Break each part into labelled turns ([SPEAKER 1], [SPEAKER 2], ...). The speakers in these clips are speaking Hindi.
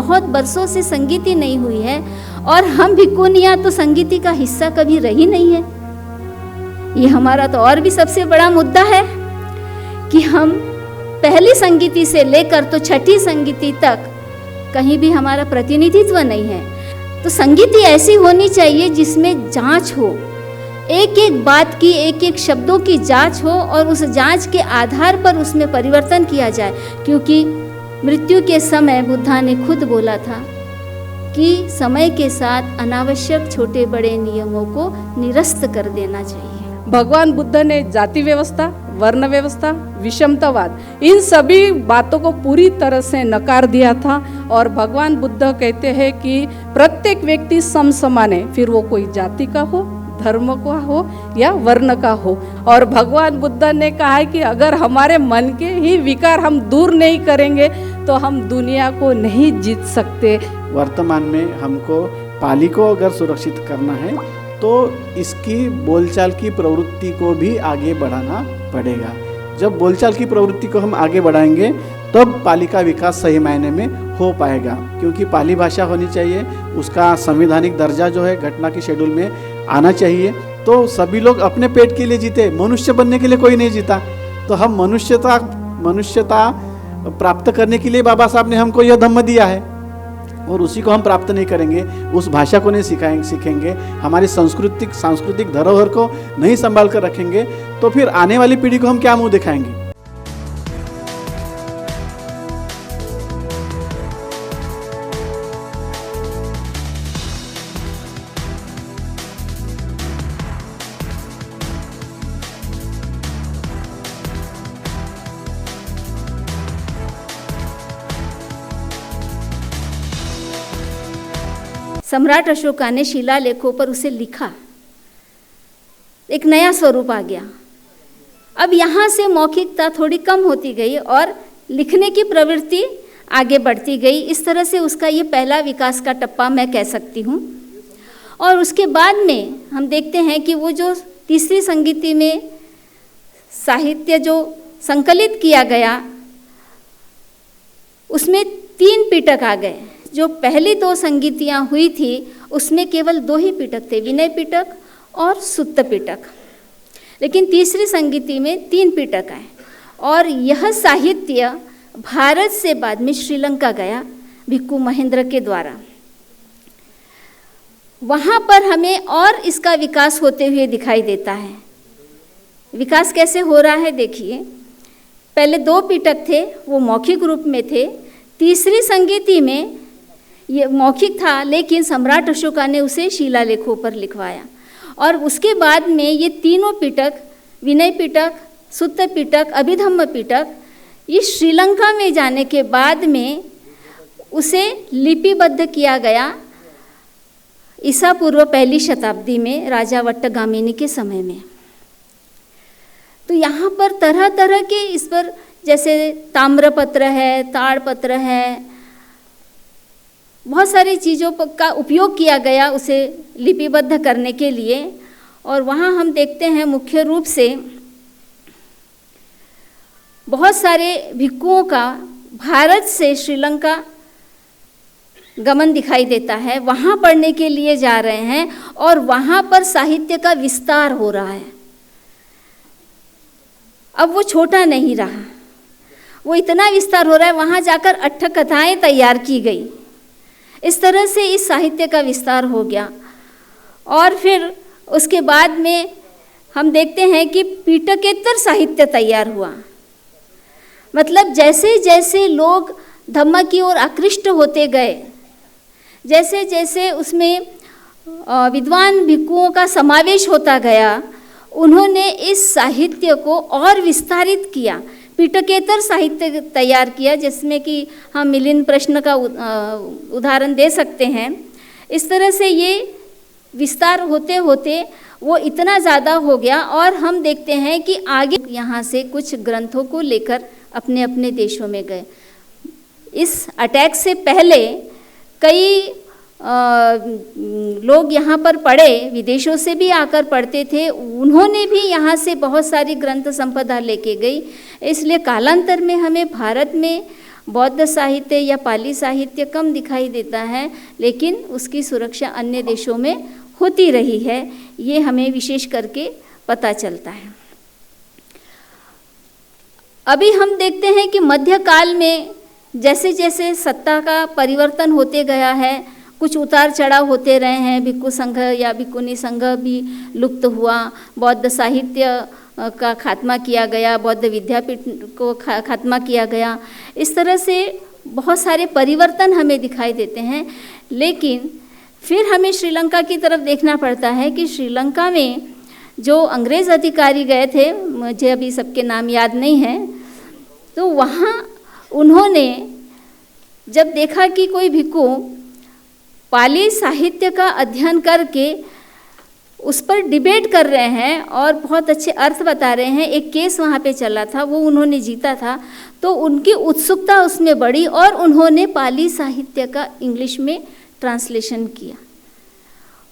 [SPEAKER 1] बहुत बरसों से संगीति नहीं हुई है, और हम भिक्खुनियाँ तो संगीति का हिस्सा कभी रही नहीं है। ये हमारा तो और भी सबसे बड़ा मुद्दा है कि हम पहली संगीति से लेकर तो छठी संगीति तक कहीं भी हमारा प्रतिनिधित्व नहीं है। तो संगीति ऐसी होनी चाहिए जिसमें जांच हो, एक एक बात की, एक एक शब्दों की जांच हो, और उस जांच के आधार पर उसमें परिवर्तन किया जाए। क्योंकि मृत्यु के समय बुद्धा ने खुद बोला था कि समय के साथ अनावश्यक छोटे बड़े नियमों को निरस्त कर देना चाहिए।
[SPEAKER 2] भगवान बुद्ध ने जाति व्यवस्था, वर्ण व्यवस्था, विषमतावाद, इन सभी बातों को पूरी तरह से नकार दिया था। और भगवान बुद्ध कहते हैं कि प्रत्येक व्यक्ति समसमान है, फिर वो कोई जाति का हो, धर्म का हो या वर्ण का हो। और भगवान बुद्ध ने कहा है कि अगर हमारे मन के ही विकार हम दूर नहीं करेंगे तो हम दुनिया को नहीं जीत सकते।
[SPEAKER 3] वर्तमान में हमको पाली को अगर सुरक्षित करना है तो इसकी बोलचाल की प्रवृत्ति को भी आगे बढ़ाना पड़ेगा। जब बोलचाल की प्रवृत्ति को हम आगे बढ़ाएंगे तब पाली का विकास सही मायने में हो पाएगा। क्योंकि पाली भाषा होनी चाहिए, उसका संवैधानिक दर्जा जो है घटना की शेड्यूल में आना चाहिए। तो सभी लोग अपने पेट के लिए जीते, मनुष्य बनने के लिए कोई नहीं जीता। तो हम मनुष्यता प्राप्त करने के लिए बाबा साहब ने हमको यह धम्म दिया है, और उसी को हम प्राप्त नहीं करेंगे, उस भाषा को नहीं सीखेंगे, हमारी सांस्कृतिक धरोहर को नहीं संभाल कर रखेंगे, तो फिर आने वाली पीढ़ी को हम क्या मुंह दिखाएंगे।
[SPEAKER 1] सम्राट अशोका ने शिलालेखों पर उसे लिखा, एक नया स्वरूप आ गया। अब यहाँ से मौखिकता थोड़ी कम होती गई और लिखने की प्रवृत्ति आगे बढ़ती गई। इस तरह से उसका ये पहला विकास का टप्पा मैं कह सकती हूँ। और उसके बाद में हम देखते हैं कि वो जो तीसरी संगीति में साहित्य जो संकलित किया गया उसमें 3 पिटक आ गए। जो पहली 2 संगीतियाँ हुई थी उसमें केवल 2 ही पिटक थे, विनय पिटक और सुत्त पिटक। लेकिन तीसरी संगीति में 3 पिटक आए, और यह साहित्य भारत से बाद में श्रीलंका गया भिक्खु महेंद्र के द्वारा। वहाँ पर हमें और इसका विकास होते हुए दिखाई देता है। विकास कैसे हो रहा है देखिए, पहले 2 पिटक थे, वो मौखिक रूप में थे। तीसरी संगीति में ये मौखिक था, लेकिन सम्राट अशोका ने उसे शिलालेखों पर लिखवाया। और उसके बाद में ये तीनों पिटक, विनय पिटक, सुत्त पिटक, अभिधम्म पिटक, ये श्रीलंका में जाने के बाद में उसे लिपिबद्ध किया गया ईसा पूर्व 1ली शताब्दी में राजा वट्टगामिनी के समय में। तो यहाँ पर तरह तरह के इस पर, जैसे ताम्रपत्र है, ताड़पत्र है, बहुत सारी चीज़ों का उपयोग किया गया उसे लिपिबद्ध करने के लिए। और वहाँ हम देखते हैं मुख्य रूप से बहुत सारे भिक्खुओं का भारत से श्रीलंका गमन दिखाई देता है, वहाँ पढ़ने के लिए जा रहे हैं, और वहाँ पर साहित्य का विस्तार हो रहा है। अब वो छोटा नहीं रहा, वो इतना विस्तार हो रहा है, वहाँ जाकर 8 कथाएँ तैयार की गई। इस तरह से इस साहित्य का विस्तार हो गया। और फिर उसके बाद में हम देखते हैं कि पिटकेतर साहित्य तैयार हुआ। मतलब जैसे जैसे लोग धम्म की ओर आकृष्ट होते गए, जैसे जैसे उसमें विद्वान भिक्खुओं का समावेश होता गया, उन्होंने इस साहित्य को और विस्तारित किया, पिटकेतर साहित्य तैयार किया, जिसमें कि हम मिलिंद प्रश्न का उदाहरण दे सकते हैं। इस तरह से ये विस्तार होते होते वो इतना ज़्यादा हो गया। और हम देखते हैं कि आगे यहाँ से कुछ ग्रंथों को लेकर अपने अपने देशों में गए। इस अटैक से पहले कई लोग यहाँ पर पढ़े, विदेशों से भी आकर पढ़ते थे, उन्होंने भी यहाँ से बहुत सारी ग्रंथ संपदा लेके गई। इसलिए कालांतर में हमें भारत में बौद्ध साहित्य या पाली साहित्य कम दिखाई देता है, लेकिन उसकी सुरक्षा अन्य देशों में होती रही है, ये हमें विशेष करके पता चलता है। अभी हम देखते हैं कि मध्यकाल में जैसे जैसे सत्ता का परिवर्तन होते गया है, कुछ उतार चढ़ाव होते रहे हैं। भिक्खु संघ या भिक्खुनी संघ भी लुप्त हुआ, बौद्ध साहित्य का खात्मा किया गया, बौद्ध विद्यापीठ को खात्मा किया गया। इस तरह से बहुत सारे परिवर्तन हमें दिखाई देते हैं, लेकिन फिर हमें श्रीलंका की तरफ देखना पड़ता है कि श्रीलंका में जो अंग्रेज़ अधिकारी गए थे, मुझे अभी सबके नाम याद नहीं है, तो वहाँ उन्होंने जब देखा कि कोई भिक्खु पाली साहित्य का अध्ययन करके उस पर डिबेट कर रहे हैं और बहुत अच्छे अर्थ बता रहे हैं, एक केस वहाँ पे चला था, वो उन्होंने जीता था, तो उनकी उत्सुकता उसमें बढ़ी और उन्होंने पाली साहित्य का इंग्लिश में ट्रांसलेशन किया।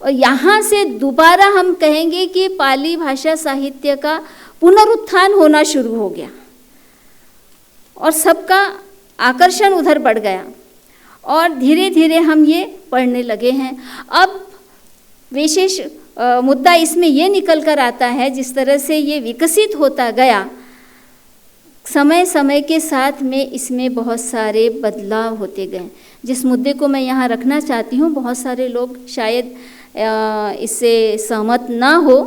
[SPEAKER 1] और यहाँ से दोबारा हम कहेंगे कि पाली भाषा साहित्य का पुनरुत्थान होना शुरू हो गया और सबका आकर्षण उधर बढ़ गया और धीरे धीरे हम ये पढ़ने लगे हैं। अब विशेष मुद्दा इसमें ये निकल कर आता है, जिस तरह से ये विकसित होता गया, समय समय के साथ में इसमें बहुत सारे बदलाव होते गए। जिस मुद्दे को मैं यहाँ रखना चाहती हूँ, बहुत सारे लोग शायद इससे सहमत ना हो,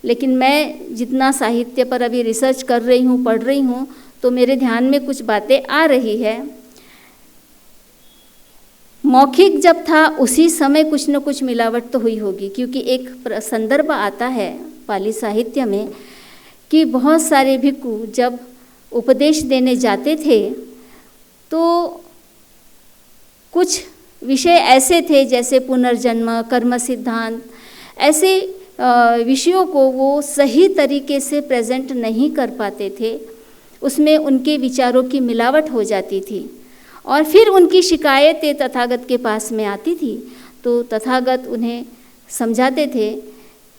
[SPEAKER 1] लेकिन मैं जितना साहित्य पर अभी रिसर्च कर रही हूँ, पढ़ रही हूँ, तो मेरे ध्यान में कुछ बातें आ रही है। मौखिक जब था उसी समय कुछ न कुछ मिलावट तो हुई होगी, क्योंकि एक संदर्भ आता है पाली साहित्य में कि बहुत सारे भिक्खु जब उपदेश देने जाते थे तो कुछ विषय ऐसे थे जैसे पुनर्जन्म, कर्म सिद्धांत, ऐसे विषयों को वो सही तरीके से प्रेजेंट नहीं कर पाते थे, उसमें उनके विचारों की मिलावट हो जाती थी और फिर उनकी शिकायतें तथागत के पास में आती थी। तो तथागत उन्हें समझाते थे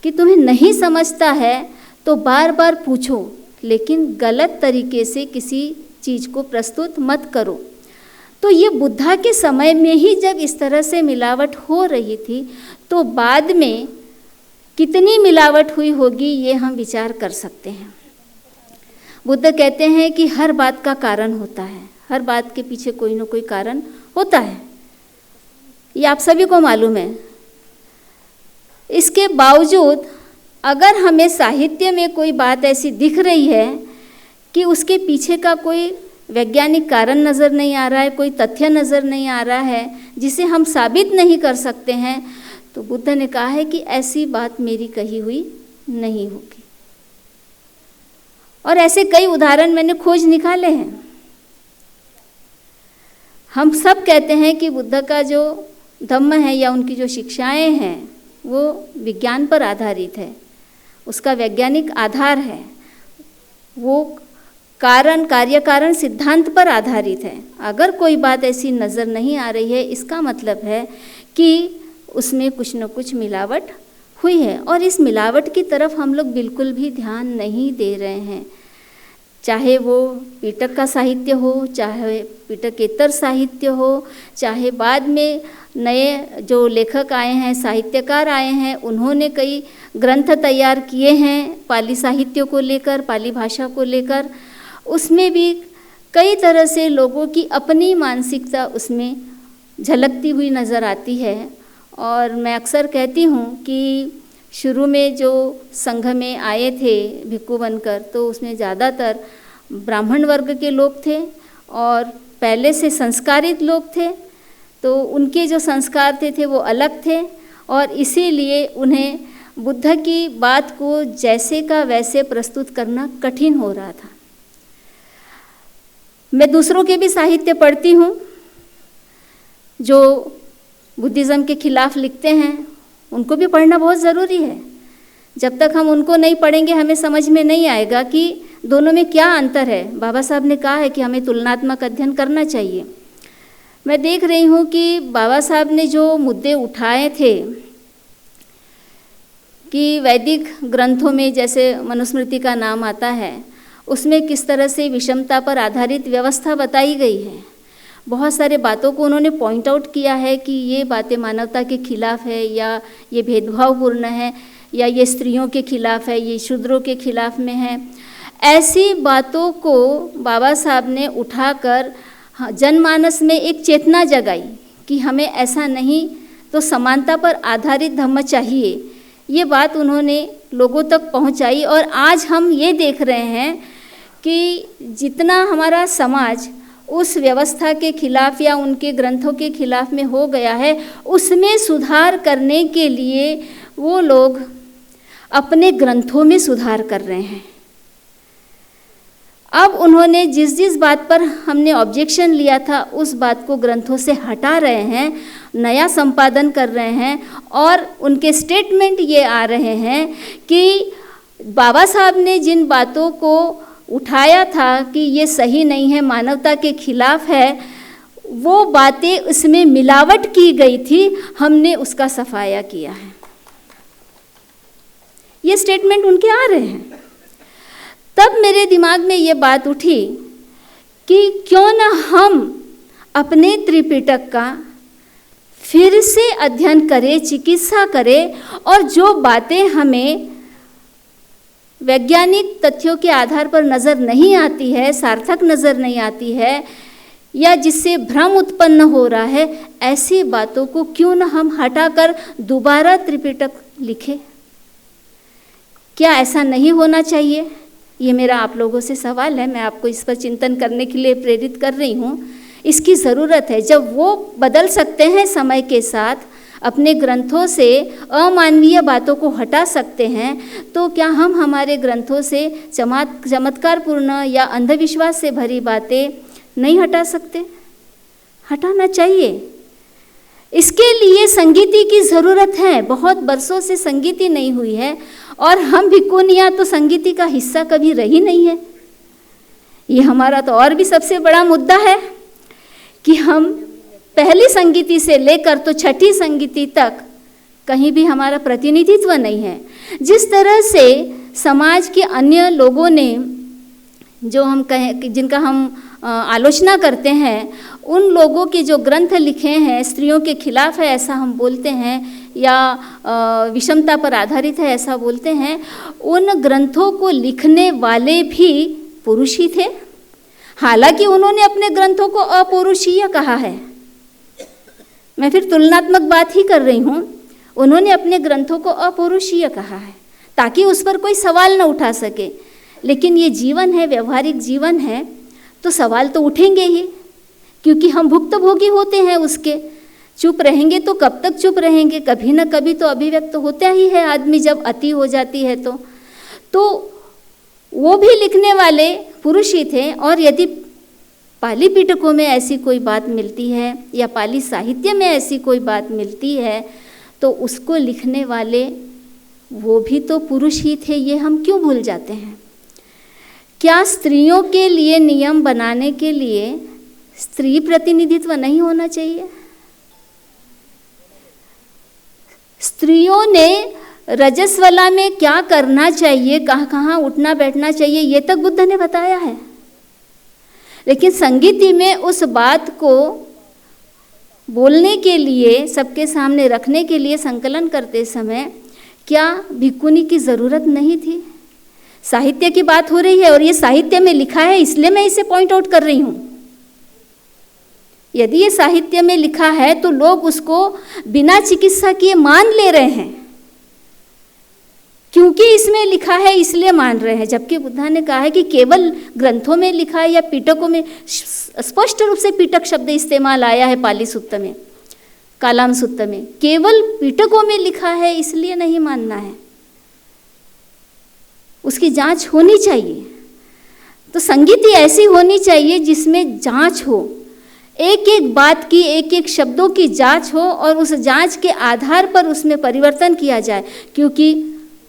[SPEAKER 1] कि तुम्हें नहीं समझता है तो बार बार पूछो, लेकिन गलत तरीके से किसी चीज़ को प्रस्तुत मत करो। तो ये बुद्धा के समय में ही जब इस तरह से मिलावट हो रही थी, तो बाद में कितनी मिलावट हुई होगी ये हम विचार कर सकते हैं। बुद्ध कहते हैं कि हर बात का कारण होता है, हर बात के पीछे कोई ना कोई कारण होता है, ये आप सभी को मालूम है। इसके बावजूद अगर हमें साहित्य में कोई बात ऐसी दिख रही है कि उसके पीछे का कोई वैज्ञानिक कारण नज़र नहीं आ रहा है, कोई तथ्य नज़र नहीं आ रहा है जिसे हम साबित नहीं कर सकते हैं, तो बुद्ध ने कहा है कि ऐसी बात मेरी कही हुई नहीं होगी। और ऐसे कई उदाहरण मैंने खोज निकाले हैं। हम सब कहते हैं कि बुद्ध का जो धम्म है या उनकी जो शिक्षाएं हैं वो विज्ञान पर आधारित है, उसका वैज्ञानिक आधार है, वो कारण कार्य कारण सिद्धांत पर आधारित है। अगर कोई बात ऐसी नज़र नहीं आ रही है, इसका मतलब है कि उसमें कुछ न कुछ मिलावट हुई है और इस मिलावट की तरफ हम लोग बिल्कुल भी ध्यान नहीं दे रहे हैं। चाहे वो पिटक का साहित्य हो, चाहे पिटकेतर साहित्य हो, चाहे बाद में नए जो लेखक आए हैं, साहित्यकार आए हैं, उन्होंने कई ग्रंथ तैयार किए हैं पाली साहित्य को लेकर, पाली भाषा को लेकर, उसमें भी कई तरह से लोगों की अपनी मानसिकता उसमें झलकती हुई नज़र आती है। और मैं अक्सर कहती हूँ कि शुरू में जो संघ में आए थे भिक्खु बनकर, तो उसमें ज़्यादातर ब्राह्मण वर्ग के लोग थे और पहले से संस्कारित लोग थे, तो उनके जो संस्कार थे वो अलग थे और इसीलिए उन्हें बुद्ध की बात को जैसे का वैसे प्रस्तुत करना कठिन हो रहा था। मैं दूसरों के भी साहित्य पढ़ती हूँ जो बुद्धिज़्म के खिलाफ लिखते हैं, उनको भी पढ़ना बहुत ज़रूरी है। जब तक हम उनको नहीं पढ़ेंगे हमें समझ में नहीं आएगा कि दोनों में क्या अंतर है। बाबा साहब ने कहा है कि हमें तुलनात्मक अध्ययन करना चाहिए। मैं देख रही हूँ कि बाबा साहब ने जो मुद्दे उठाए थे कि वैदिक ग्रंथों में जैसे मनुस्मृति का नाम आता है उसमें किस तरह से विषमता पर आधारित व्यवस्था बताई गई है। बहुत सारे बातों को उन्होंने पॉइंट आउट किया है कि ये बातें मानवता के खिलाफ है, या ये भेदभावपूर्ण है, या ये स्त्रियों के खिलाफ है, ये शूद्रों के खिलाफ में है। ऐसी बातों को बाबा साहब ने उठाकर जनमानस में एक चेतना जगाई कि हमें ऐसा नहीं तो समानता पर आधारित धम्म चाहिए। ये बात उन्होंने लोगों तक पहुंचाई और आज हम ये देख रहे हैं कि जितना हमारा समाज उस व्यवस्था के खिलाफ या उनके ग्रंथों के खिलाफ में हो गया है, उसमें सुधार करने के लिए वो लोग अपने ग्रंथों में सुधार कर रहे हैं। अब उन्होंने जिस जिस बात पर हमने ऑब्जेक्शन लिया था उस बात को ग्रंथों से हटा रहे हैं, नया संपादन कर रहे हैं और उनके स्टेटमेंट ये आ रहे हैं कि बाबा साहब ने जिन बातों को उठाया था कि ये सही नहीं है, मानवता के खिलाफ है, वो बातें उसमें मिलावट की गई थी, हमने उसका सफाया किया है। ये स्टेटमेंट उनके आ रहे हैं। तब मेरे दिमाग में ये बात उठी कि क्यों ना हम अपने त्रिपिटक का फिर से अध्ययन करें, चिकित्सा करें और जो बातें हमें वैज्ञानिक तथ्यों के आधार पर नज़र नहीं आती है, सार्थक नज़र नहीं आती है, या जिससे भ्रम उत्पन्न हो रहा है, ऐसी बातों को क्यों न हम हटाकर दोबारा त्रिपिटक लिखें। क्या ऐसा नहीं होना चाहिए? ये मेरा आप लोगों से सवाल है। मैं आपको इस पर चिंतन करने के लिए प्रेरित कर रही हूँ। इसकी ज़रूरत है। जब वो बदल सकते हैं समय के साथ, अपने ग्रंथों से अमानवीय बातों को हटा सकते हैं, तो क्या हम हमारे ग्रंथों से चमत्कारपूर्ण या अंधविश्वास से भरी बातें नहीं हटा सकते? हटाना चाहिए। इसके लिए संगीति की ज़रूरत है। बहुत बरसों से संगीति नहीं हुई है और हम भिक्खुनियाँ तो संगीति का हिस्सा कभी रही नहीं है। ये हमारा तो और भी सबसे बड़ा मुद्दा है कि हम पहली संगीति से लेकर तो छठी संगीति तक कहीं भी हमारा प्रतिनिधित्व नहीं है। जिस तरह से समाज के अन्य लोगों ने, जो हम कहें, जिनका हम आलोचना करते हैं, उन लोगों के जो ग्रंथ लिखे हैं स्त्रियों के खिलाफ है ऐसा हम बोलते हैं, या विषमता पर आधारित है ऐसा बोलते हैं, उन ग्रंथों को लिखने वाले भी पुरुष ही थे। हालांकि उन्होंने अपने ग्रंथों को अपौरुषीय कहा है। मैं फिर तुलनात्मक बात ही कर रही हूँ। उन्होंने अपने ग्रंथों को अपौरुषीय कहा है ताकि उस पर कोई सवाल न उठा सके। लेकिन ये जीवन है, व्यवहारिक जीवन है, तो सवाल तो उठेंगे ही, क्योंकि हम भुक्तभोगी होते हैं उसके। चुप रहेंगे तो कब तक चुप रहेंगे? कभी न कभी तो अभिव्यक्त होता ही है आदमी, जब अति हो जाती है तो वो भी लिखने वाले पुरुष ही थे। और यदि पाली पिटकों में ऐसी कोई बात मिलती है या पाली साहित्य में ऐसी कोई बात मिलती है, तो उसको लिखने वाले वो भी तो पुरुष ही थे। ये हम क्यों भूल जाते हैं? क्या स्त्रियों के लिए नियम बनाने के लिए स्त्री प्रतिनिधित्व नहीं होना चाहिए? स्त्रियों ने रजस्वला में क्या करना चाहिए, कहाँ कहाँ उठना बैठना चाहिए, ये तक बुद्ध ने बताया है। लेकिन संगीति में उस बात को बोलने के लिए, सबके सामने रखने के लिए संकलन करते समय क्या भिक्खुनी की ज़रूरत नहीं थी? साहित्य की बात हो रही है और ये साहित्य में लिखा है, इसलिए मैं इसे पॉइंट आउट कर रही हूँ। यदि ये साहित्य में लिखा है तो लोग उसको बिना चिकित्सा किए मान ले रहे हैं, क्योंकि इसमें लिखा है इसलिए मान रहे हैं। जबकि बुद्धा ने कहा है कि केवल ग्रंथों में लिखा है या पिटकों में, स्पष्ट रूप से पिटक शब्द इस्तेमाल आया है पाली सुत्त में, कालाम सुत्त में, केवल पिटकों में लिखा है इसलिए नहीं मानना है। उसकी जांच होनी चाहिए। तो संगीति ऐसी होनी चाहिए जिसमें जांच हो, एक एक बात की, एक एक शब्दों की जांच हो और उस जांच के आधार पर उसमें परिवर्तन किया जाए। क्योंकि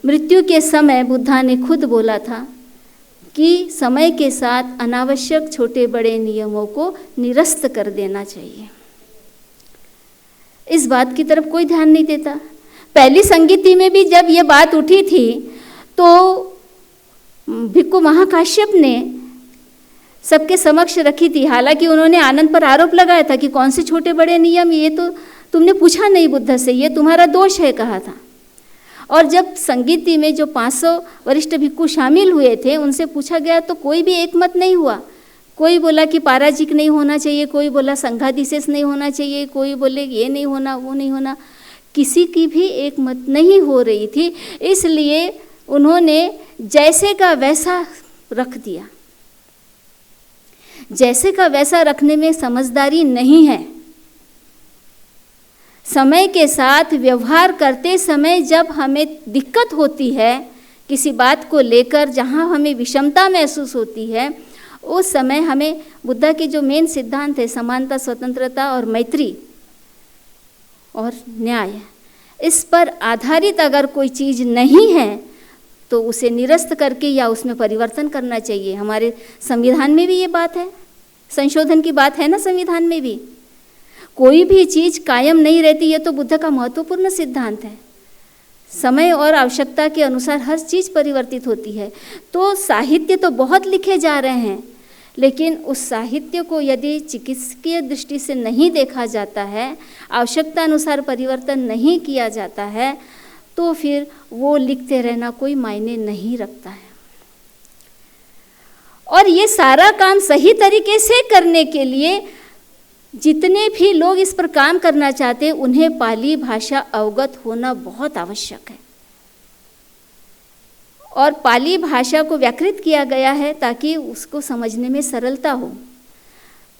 [SPEAKER 1] मृत्यु के समय बुद्धा ने खुद बोला था कि समय के साथ अनावश्यक छोटे बड़े नियमों को निरस्त कर देना चाहिए। इस बात की तरफ कोई ध्यान नहीं देता। पहली संगीति में भी जब ये बात उठी थी तो भिक्खु महाकाश्यप ने सबके समक्ष रखी थी। हालांकि उन्होंने आनंद पर आरोप लगाया था कि कौन से छोटे बड़े नियम, ये तो तुमने पूछा नहीं बुद्ध से, ये तुम्हारा दोष है, कहा था। और जब संगीति में जो 500 वरिष्ठ भिक्खु शामिल हुए थे, उनसे पूछा गया तो कोई भी एक मत नहीं हुआ। कोई बोला कि पाराजिक नहीं होना चाहिए, कोई बोला संघाधिशेष नहीं होना चाहिए, कोई बोले ये नहीं होना, वो नहीं होना। किसी की भी एक मत नहीं हो रही थी, इसलिए उन्होंने जैसे का वैसा रख दिया। जैसे का वैसा रखने में समझदारी नहीं है। समय के साथ व्यवहार करते समय जब हमें दिक्कत होती है किसी बात को लेकर, जहाँ हमें विषमता महसूस होती है, उस समय हमें बुद्ध के जो मेन सिद्धांत है, समानता, स्वतंत्रता और मैत्री और न्याय, इस पर आधारित अगर कोई चीज़ नहीं है तो उसे निरस्त करके या उसमें परिवर्तन करना चाहिए। हमारे संविधान में भी ये बात है, संशोधन की बात है ना संविधान में भी। कोई भी चीज़ कायम नहीं रहती, ये तो बुद्ध का महत्वपूर्ण सिद्धांत है। समय और आवश्यकता के अनुसार हर चीज़ परिवर्तित होती है। तो साहित्य तो बहुत लिखे जा रहे हैं, लेकिन उस साहित्य को यदि चिकित्सकीय दृष्टि से नहीं देखा जाता है, आवश्यकता अनुसार परिवर्तन नहीं किया जाता है, तो फिर वो लिखते रहना कोई मायने नहीं रखता है। और ये सारा काम सही तरीके से करने के लिए जितने भी लोग इस पर काम करना चाहते हैं, उन्हें पाली भाषा अवगत होना बहुत आवश्यक है। और पाली भाषा को व्याकृत किया गया है ताकि उसको समझने में सरलता हो।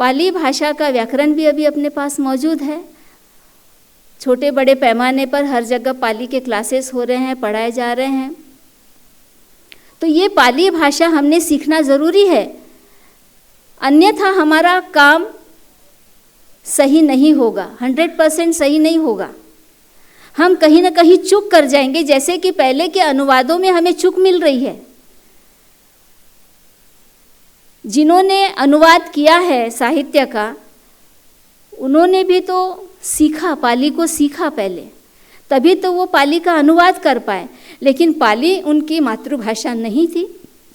[SPEAKER 1] पाली भाषा का व्याकरण भी अभी अपने पास मौजूद है। छोटे बड़े पैमाने पर हर जगह पाली के क्लासेस हो रहे हैं, पढ़ाए जा रहे हैं। तो ये पाली भाषा हमने सीखना ज़रूरी है, अन्यथा हमारा काम सही नहीं होगा, 100% सही नहीं होगा। हम कहीं ना कहीं चूक कर जाएंगे, जैसे कि पहले के अनुवादों में हमें चूक मिल रही है। जिन्होंने अनुवाद किया है साहित्य का, उन्होंने भी तो सीखा, पाली को सीखा पहले, तभी तो वो पाली का अनुवाद कर पाए। लेकिन पाली उनकी मातृभाषा नहीं थी,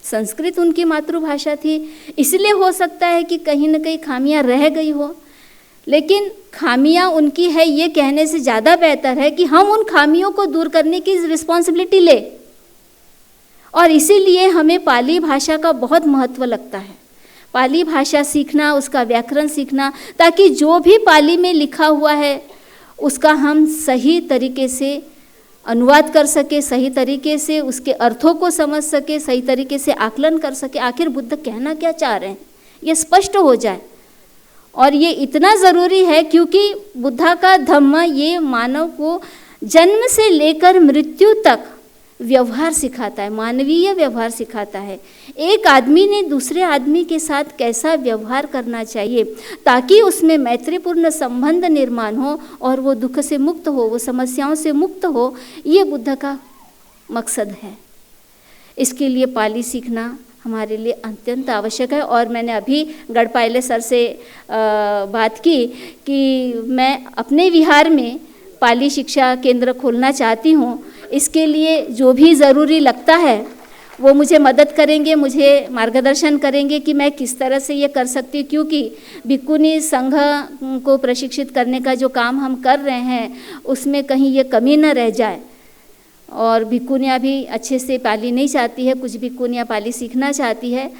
[SPEAKER 1] संस्कृत उनकी मातृभाषा थी, इसलिए हो सकता है कि कहीं ना कहीं खामियां रह गई हो। लेकिन खामियां उनकी है ये कहने से ज़्यादा बेहतर है कि हम उन खामियों को दूर करने की रिस्पॉन्सिबिलिटी ले। और इसीलिए हमें पाली भाषा का बहुत महत्व लगता है। पाली भाषा सीखना, उसका व्याकरण सीखना, ताकि जो भी पाली में लिखा हुआ है उसका हम सही तरीके से अनुवाद कर सके, सही तरीके से उसके अर्थों को समझ सके, सही तरीके से आकलन कर सके। आखिर बुद्ध कहना क्या चाह रहे हैं ये स्पष्ट हो जाए। और ये इतना ज़रूरी है क्योंकि बुद्ध का धम्म ये मानव को जन्म से लेकर मृत्यु तक व्यवहार सिखाता है, मानवीय व्यवहार सिखाता है। एक आदमी ने दूसरे आदमी के साथ कैसा व्यवहार करना चाहिए ताकि उसमें मैत्रीपूर्ण संबंध निर्माण हो और वो दुख से मुक्त हो, वो समस्याओं से मुक्त हो, ये बुद्ध का मकसद है। इसके लिए पाली सीखना हमारे लिए अत्यंत आवश्यक है। और मैंने अभी गढ़पाले सर से बात की कि मैं अपने विहार में पाली शिक्षा केंद्र खोलना चाहती हूँ। इसके लिए जो भी ज़रूरी लगता है वो मुझे मदद करेंगे, मुझे मार्गदर्शन करेंगे कि मैं किस तरह से ये कर सकती हूँ, क्योंकि भिक्खुनी संघ को प्रशिक्षित करने का जो काम हम कर रहे हैं उसमें कहीं ये कमी न रह जाए। और भिक्खुनियाँ भी अच्छे से पाली नहीं चाहती है, कुछ भिक्खुनियाँ पाली सीखना चाहती है।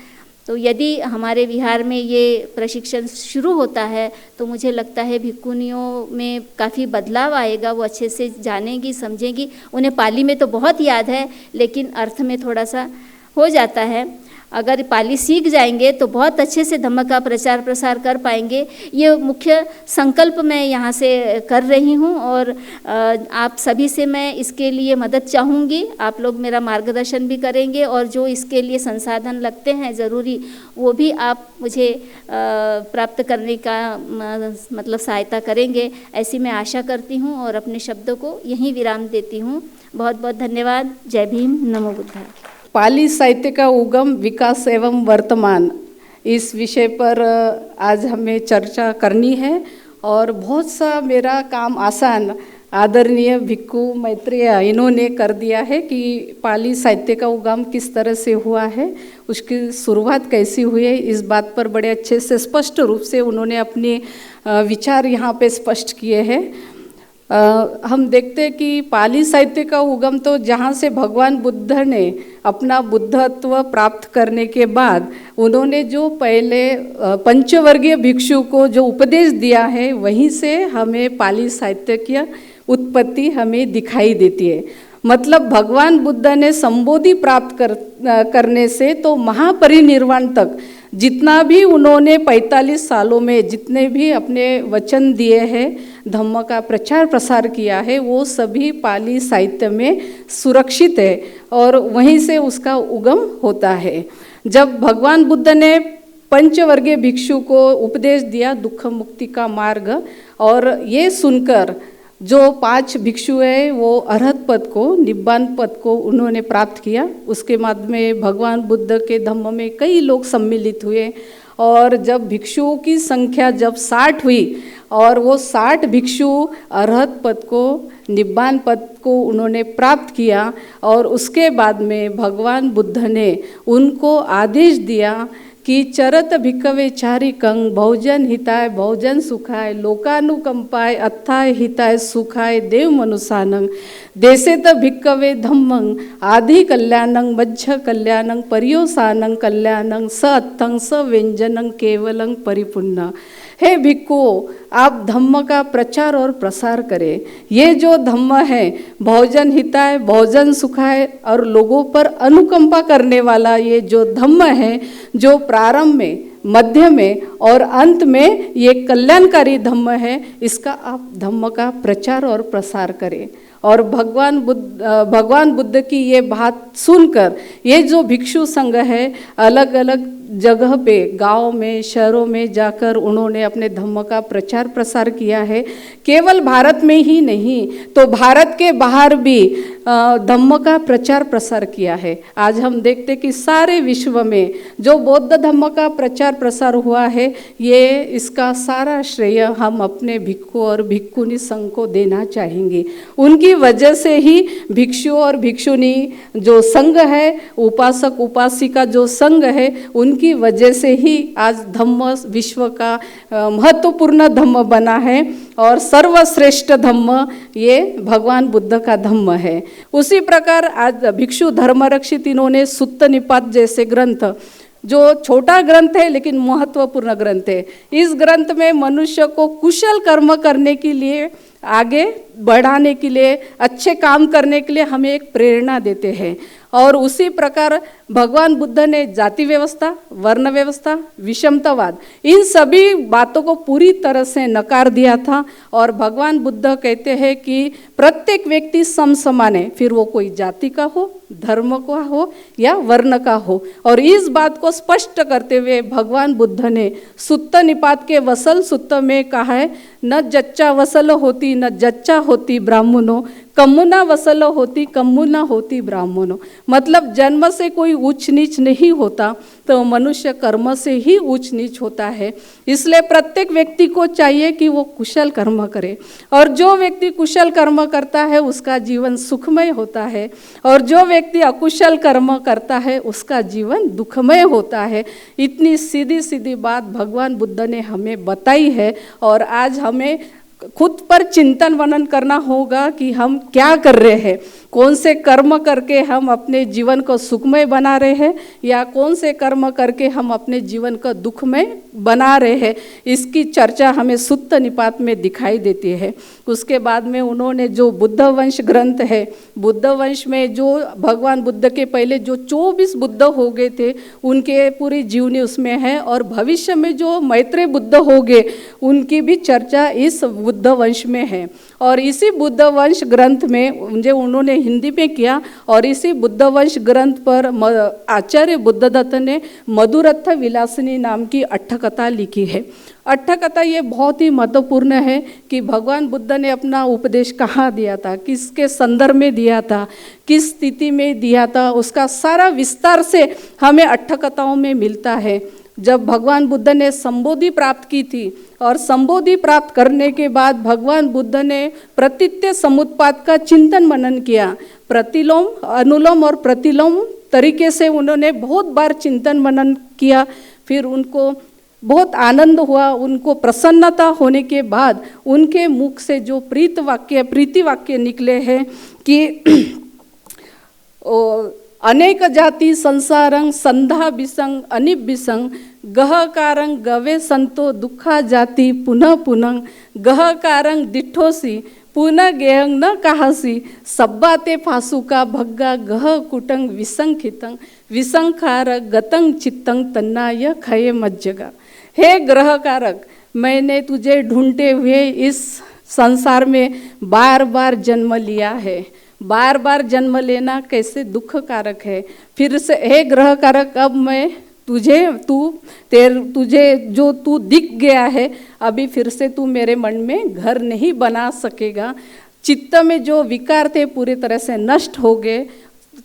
[SPEAKER 1] तो यदि हमारे विहार में ये प्रशिक्षण शुरू होता है तो मुझे लगता है भिक्खुनियों में काफ़ी बदलाव आएगा। वो अच्छे से जानेंगी, समझेंगी। उन्हें पाली में तो बहुत याद है लेकिन अर्थ में थोड़ा सा हो जाता है। अगर पाली सीख जाएंगे तो बहुत अच्छे से धम्म का प्रचार प्रसार कर पाएंगे। ये मुख्य संकल्प मैं यहाँ से कर रही हूँ और आप सभी से मैं इसके लिए मदद चाहूँगी। आप लोग मेरा मार्गदर्शन भी करेंगे और जो इसके लिए संसाधन लगते हैं ज़रूरी, वो भी आप मुझे प्राप्त करने का मतलब सहायता करेंगे, ऐसी मैं आशा करती हूँ और अपने शब्दों को यहीं विराम देती हूँ। बहुत बहुत धन्यवाद। जय भीम, नमो बुद्धाय।
[SPEAKER 2] पाली साहित्य का उगम, विकास एवं वर्तमान, इस विषय पर आज हमें चर्चा करनी है। और बहुत सा मेरा काम आसान आदरणीय भिक्खु मैत्रेय इन्होंने कर दिया है कि पाली साहित्य का उगम किस तरह से हुआ है, उसकी शुरुआत कैसी हुई है, इस बात पर बड़े अच्छे से स्पष्ट रूप से उन्होंने अपने विचार यहाँ पे स्पष्ट किए हैं। हम देखते हैं कि पाली साहित्य का उगम तो जहाँ से भगवान बुद्ध ने अपना बुद्धत्व प्राप्त करने के बाद उन्होंने जो पहले पंचवर्गीय भिक्षु को जो उपदेश दिया है, वहीं से हमें पाली साहित्य की उत्पत्ति हमें दिखाई देती है। मतलब भगवान बुद्ध ने संबोधि प्राप्त करने से तो महापरिनिर्वाण तक जितना भी उन्होंने 45 सालों में जितने भी अपने वचन दिए हैं, धम्म का प्रचार प्रसार किया है, वो सभी पाली साहित्य में सुरक्षित है और वहीं से उसका उगम होता है। जब भगवान बुद्ध ने पंचवर्गीय भिक्षु को उपदेश दिया दुख मुक्ति का मार्ग, और ये सुनकर जो 5 भिक्षु है वो अरहत पद को, निब्बान पद को उन्होंने प्राप्त किया। उसके बाद में भगवान बुद्ध के धम्म में कई लोग सम्मिलित हुए, और जब भिक्षुओं की संख्या जब 60 हुई और वो 60 भिक्षु अरहत पद को, निब्बान पद को उन्होंने प्राप्त किया, और उसके बाद में भगवान बुद्ध ने उनको आदेश दिया कि चरत भिक्खवे चारिकं भोजन हिताय भोजन सुखाय लोकानुकंपाय अत्थाय हिताय सुखाय देव मनुषानंग देशेत भिक्खवे धम्मं आदि कल्याणं मज्झ कल्याणं पर्योसानं कल्याणं स अत्थं स व्यंजनं केवलं परिपूर्ण। हे भिक्खु, आप धम्म का प्रचार और प्रसार करें। ये जो धम्म है भोजन हिताय भोजन सुखाय और लोगों पर अनुकंपा करने वाला, ये जो धम्म है, जो प्रारंभ में, मध्य में और अंत में ये कल्याणकारी धम्म है, इसका आप धम्म का प्रचार और प्रसार करें। और भगवान बुद्ध की ये बात सुनकर ये जो भिक्षु संघ है अलग अलग जगह पे, गांव में, शहरों में जाकर उन्होंने अपने धम्म का प्रचार प्रसार किया है। केवल भारत में ही नहीं तो भारत के बाहर भी धम्म का प्रचार प्रसार किया है। आज हम देखते कि सारे विश्व में जो बौद्ध धम्म का प्रचार प्रसार हुआ है, ये इसका सारा श्रेय हम अपने भिक्खु और भिक्खुनी संघ को देना चाहेंगे। उनकी वजह से ही भिक्षु और भिक्षुनी जो संघ है, उपासक उपासिका जो संघ है, उनकी वजह से ही आज धम्म विश्व का महत्वपूर्ण धम्म बना है, और सर्वश्रेष्ठ धम्म ये भगवान बुद्ध का धम्म है। उसी प्रकार आज भिक्षु धर्मरक्षित इन्होंने सुत्त निपात जैसे ग्रंथ, जो छोटा ग्रंथ है लेकिन महत्वपूर्ण ग्रंथ है, इस ग्रंथ में मनुष्य को कुशल कर्म करने के लिए, आगे बढ़ाने के लिए, अच्छे काम करने के लिए हमें एक प्रेरणा देते हैं। और उसी प्रकार भगवान बुद्ध ने जाति व्यवस्था, वर्ण व्यवस्था, विषमतावाद, इन सभी बातों को पूरी तरह से नकार दिया था। और भगवान बुद्ध कहते हैं कि प्रत्येक व्यक्ति समान है, फिर वो कोई जाति का हो, धर्म का हो या वर्ण का हो। और इस बात को स्पष्ट करते हुए भगवान बुद्ध ने सुत्त निपात के वसल सुत्त में कहा है, न जच्चा वसल होती न जच्चा होती ब्राह्मणों, कम्मुना वसल होती कम्मुना होती ब्राह्मणों। मतलब जन्म से कोई ऊंच नीच नहीं होता, तो मनुष्य कर्म से ही ऊंच नीच होता है। इसलिए प्रत्येक व्यक्ति को चाहिए कि वो कुशल कर्म करे, और जो व्यक्ति कुशल कर्म करता है उसका जीवन सुखमय होता है, और जो व्यक्ति अकुशल कर्म करता है उसका जीवन दुखमय होता है। इतनी सीधी सीधी बात भगवान बुद्ध ने हमें बताई है, और आज हमें खुद पर चिंतन मनन करना होगा कि हम क्या कर रहे हैं, कौन से कर्म करके हम अपने जीवन को सुखमय बना रहे हैं, या कौन से कर्म करके हम अपने जीवन को दुखमय बना रहे हैं। इसकी चर्चा हमें सुत्त निपात में दिखाई देती है। उसके बाद में उन्होंने जो बुद्ध वंश ग्रंथ है, बुद्ध वंश में जो भगवान बुद्ध के पहले जो 24 बुद्ध हो गए थे, उनके पूरी जीवनी उसमें है, और भविष्य में जो मैत्रेय बुद्ध हो गए उनकी भी चर्चा इस बुद्ध वंश में है। और इसी बुद्ध वंश ग्रंथ में जो उन्होंने हिंदी में किया, और इसी बुद्ध वंश ग्रंथ पर आचार्य बुद्धदत्त ने मधुरथ विलासिनी नाम की अट्ठकथा लिखी है। अट्ठकथा ये बहुत ही महत्वपूर्ण है कि भगवान बुद्ध ने अपना उपदेश कहाँ दिया था, किसके संदर्भ में दिया था, किस स्थिति में दिया था, उसका सारा विस्तार से हमें अट्ठकथाओं में मिलता है। जब भगवान बुद्ध ने संबोधि प्राप्त की थी और संबोधि प्राप्त करने के बाद भगवान बुद्ध ने प्रतीत्य समुत्पाद का चिंतन मनन किया। प्रतिलोम, अनुलोम और प्रतिलोम तरीके से उन्होंने बहुत बार चिंतन मनन किया। फिर उनको बहुत आनंद हुआ, उनको प्रसन्नता होने के बाद उनके मुख से जो प्रीति वाक्य निकले हैं कि अनेक जाति संसारं संधा बिसंग अनिप बिसंग गहकारं गवे संतो दुखा जाति पुनः पुनः गहकारं दिठोसी पुनः गेहंग न कहासी सब्बाते फासु का भग्गा गह कुटंग विसंखितंग विसंखार गतंग चित्तंग तन्नाय खये मज्जगा। हे ग्रह कारक, मैंने तुझे ढूंढते हुए इस संसार में बार बार जन्म लिया है। बार बार जन्म लेना कैसे दुख कारक है। फिर से हे ग्रह कारक, अब मैं तुझे जो तू दिख गया है, अभी फिर से तू मेरे मन में घर नहीं बना सकेगा। चित्त में जो विकार थे पूरी तरह से नष्ट हो गए,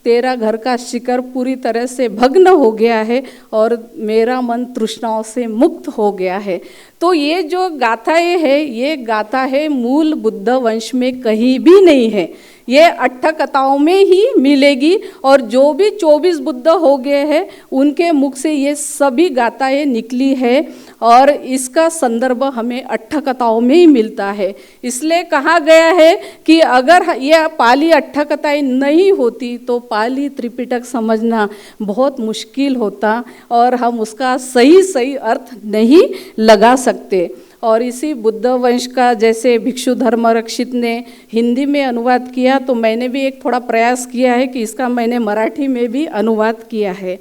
[SPEAKER 2] तेरा घर का शिखर पूरी तरह से भग्न हो गया है और मेरा मन तृष्णाओं से मुक्त हो गया है। तो ये जो गाथाएं है, ये गाथा है मूल बुद्ध वंश में कहीं भी नहीं है, ये अट्ठ कथाओं में ही मिलेगी। और जो भी 24 बुद्ध हो गए हैं उनके मुख से ये सभी गाथाएं निकली है और इसका संदर्भ हमें अट्ठ कथाओं में ही मिलता है। इसलिए कहा गया है कि अगर ये पाली अट्ठ कथाएं नहीं होती तो पाली त्रिपिटक समझना बहुत मुश्किल होता और हम उसका सही अर्थ नहीं लगा सकते। और इसी बुद्ध वंश का जैसे भिक्षु धर्मरक्षित ने हिंदी में अनुवाद किया, तो मैंने भी एक थोड़ा प्रयास किया है कि इसका मैंने मराठी में भी अनुवाद किया है।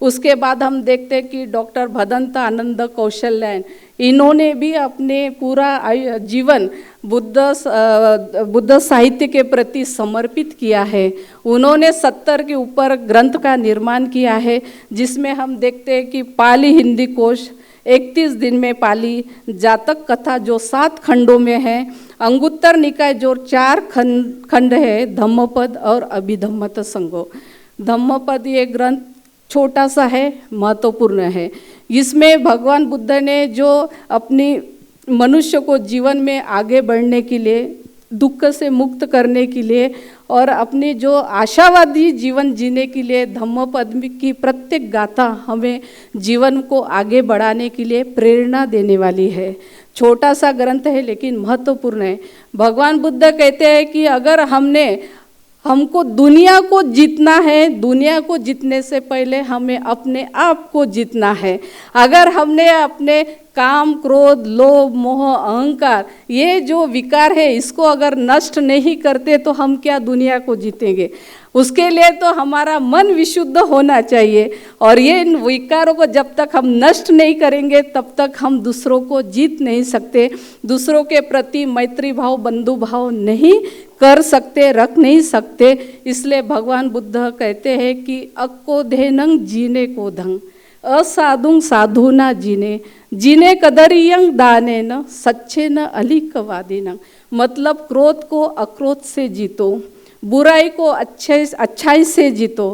[SPEAKER 2] उसके बाद हम देखते हैं कि डॉक्टर भदंत आनंद कौशल्यान, इन्होंने भी अपने पूरा जीवन बुद्ध साहित्य के प्रति समर्पित किया है। उन्होंने 70 के ऊपर ग्रंथ का निर्माण किया है, जिसमें हम देखते हैं कि पाली हिंदी कोश 31 दिन में पाली, जातक कथा जो 7 खंडों में है, अंगुत्तर निकाय जो 4 खंड है, धम्मपद और अभिधम्मत संगो। धम्मपद ये ग्रंथ छोटा सा है, महत्वपूर्ण है। इसमें भगवान बुद्ध ने जो अपनी मनुष्य को जीवन में आगे बढ़ने के लिए, दुख से मुक्त करने के लिए और अपनी जो आशावादी जीवन जीने के लिए धम्मपद की प्रत्येक गाथा हमें जीवन को आगे बढ़ाने के लिए प्रेरणा देने वाली है। छोटा सा ग्रंथ है लेकिन महत्वपूर्ण है। भगवान बुद्ध कहते हैं कि अगर हमको दुनिया को जीतना है, दुनिया को जीतने से पहले हमें अपने आप को जीतना है। अगर हमने अपने काम, क्रोध, लोभ, मोह, अहंकार, ये जो विकार है, इसको अगर नष्ट नहीं करते तो हम क्या दुनिया को जीतेंगे। उसके लिए तो हमारा मन विशुद्ध होना चाहिए और ये विकारों को जब तक हम नष्ट नहीं करेंगे तब तक हम दूसरों को जीत नहीं सकते, दूसरों के प्रति मैत्री भाव, बंधु भाव नहीं कर सकते, रख नहीं सकते। इसलिए भगवान बुद्ध कहते हैं कि अक्को धेनंग जीने को धंग, असाधुंग साधु न जीने कदरियंग दाने न सच्चे न अलिकवादी न। मतलब क्रोध को अक्रोध से जीतो, बुराई को अच्छाई से जीतो,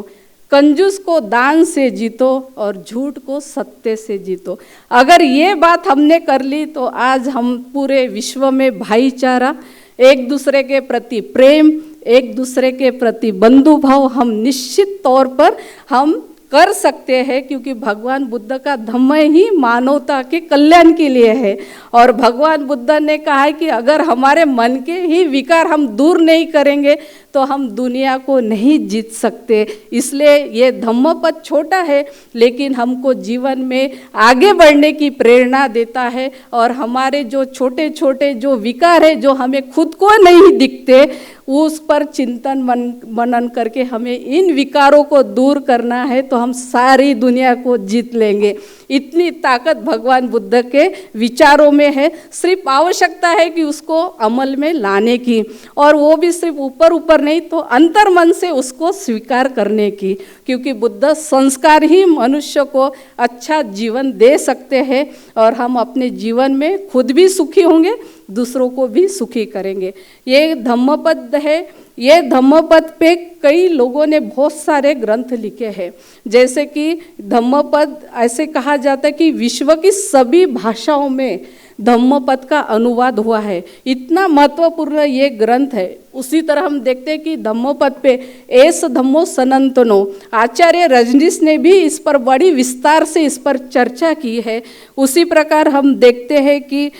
[SPEAKER 2] कंजूस को दान से जीतो और झूठ को सत्य से जीतो। अगर ये बात हमने कर ली तो आज हम पूरे विश्व में भाईचारा, एक दूसरे के प्रति प्रेम, एक दूसरे के प्रति बंधु भाव हम निश्चित तौर पर हम कर सकते हैं, क्योंकि भगवान बुद्ध का धम्म ही मानवता के कल्याण के लिए है। और भगवान बुद्ध ने कहा है कि अगर हमारे मन के ही विकार हम दूर नहीं करेंगे तो हम दुनिया को नहीं जीत सकते। इसलिए ये धम्मपद छोटा है लेकिन हमको जीवन में आगे बढ़ने की प्रेरणा देता है और हमारे जो छोटे छोटे जो विकार है, जो हमें खुद को नहीं दिखते, उस पर चिंतन मनन करके हमें इन विकारों को दूर करना है तो हम सारी दुनिया को जीत लेंगे। इतनी ताकत भगवान बुद्ध के विचारों में है। सिर्फ आवश्यकता है कि उसको अमल में लाने की, और वो भी सिर्फ ऊपर ऊपर नहीं तो अंतर मन से उसको स्वीकार करने की, क्योंकि बुद्ध संस्कार ही मनुष्य को अच्छा जीवन दे सकते हैं और हम अपने जीवन में खुद भी सुखी होंगे, दूसरों को भी सुखी करेंगे। ये धम्मपद है ये धम्मपद पे कई लोगों ने बहुत सारे ग्रंथ लिखे हैं। जैसे कि धम्मपद ऐसे कहा जाता है कि विश्व की सभी भाषाओं में धम्मपद का अनुवाद हुआ है, इतना महत्वपूर्ण ये ग्रंथ है। उसी तरह हम देखते हैं कि धम्मपद पे एस धम्मो सनातनो, आचार्य रजनीश ने भी इस पर बड़ी विस्तार से इस पर चर्चा की है। उसी प्रकार हम देखते हैं कि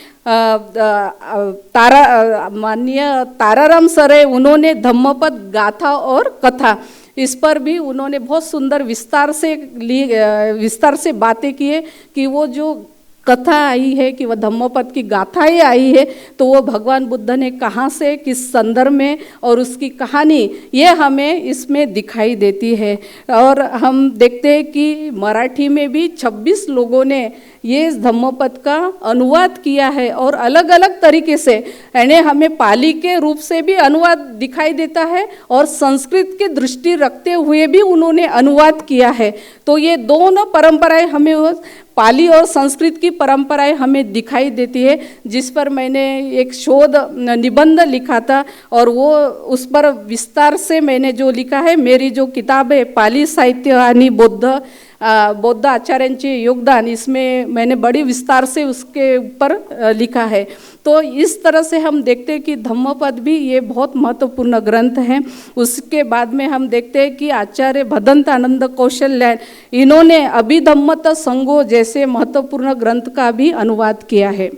[SPEAKER 2] माननीय ताराराम सर है, उन्होंने धम्मपद गाथा और कथा इस पर भी उन्होंने बहुत सुंदर विस्तार से बातें की है कि वो जो कथा आई है कि वह धम्मपद की गाथाएँ आई है तो वो भगवान बुद्ध ने कहाँ से किस संदर्भ में और उसकी कहानी ये हमें इसमें दिखाई देती है। और हम देखते हैं कि मराठी में भी 26 लोगों ने ये धम्मपद का अनुवाद किया है और अलग अलग तरीके से, यानी हमें पाली के रूप से भी अनुवाद दिखाई देता है और संस्कृत की दृष्टि रखते हुए भी उन्होंने अनुवाद किया है। तो ये दोनों परंपराएं हमें पाली और संस्कृत की परंपराएं हमें दिखाई देती है, जिस पर मैंने एक शोध निबंध लिखा था और वो उस पर विस्तार से मैंने जो लिखा है, मेरी जो किताब है पाली साहित्य आणि बौद्ध आचार्यांचे योगदान, इसमें मैंने बड़ी विस्तार से उसके ऊपर लिखा है। तो इस तरह से हम देखते हैं कि धम्मपद भी ये बहुत महत्वपूर्ण ग्रंथ है। उसके बाद में हम देखते हैं कि आचार्य भदंतानंद कौशल्यान, इन्होंने अभिधम्मत संगो जैसे महत्वपूर्ण ग्रंथ का भी अनुवाद किया है।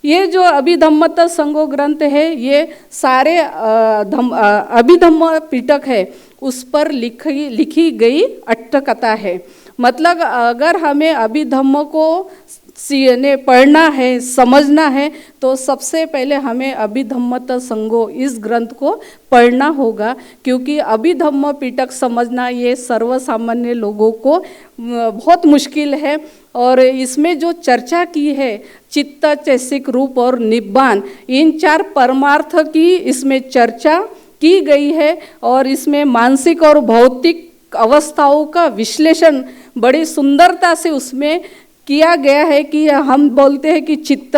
[SPEAKER 2] ये जो अभिधम्मत संगो ग्रंथ है, ये सारे अभिधम्म पिटक है उस पर लिखी गई अट्टकथा है। मतलब अगर हमें अभिधम्म को पढ़ना है, समझना है, तो सबसे पहले हमें अभिधम्मत संगो इस ग्रंथ को पढ़ना होगा, क्योंकि अभिधम्म पिटक समझना ये सर्वसामान्य लोगों को बहुत मुश्किल है। और इसमें जो चर्चा की है चित्त, चैसिक, रूप और निब्बान, इन 4 परमार्थ की इसमें चर्चा की गई है और इसमें मानसिक और भौतिक अवस्थाओं का विश्लेषण बड़ी सुंदरता से उसमें किया गया है। कि हम बोलते हैं कि चित्त,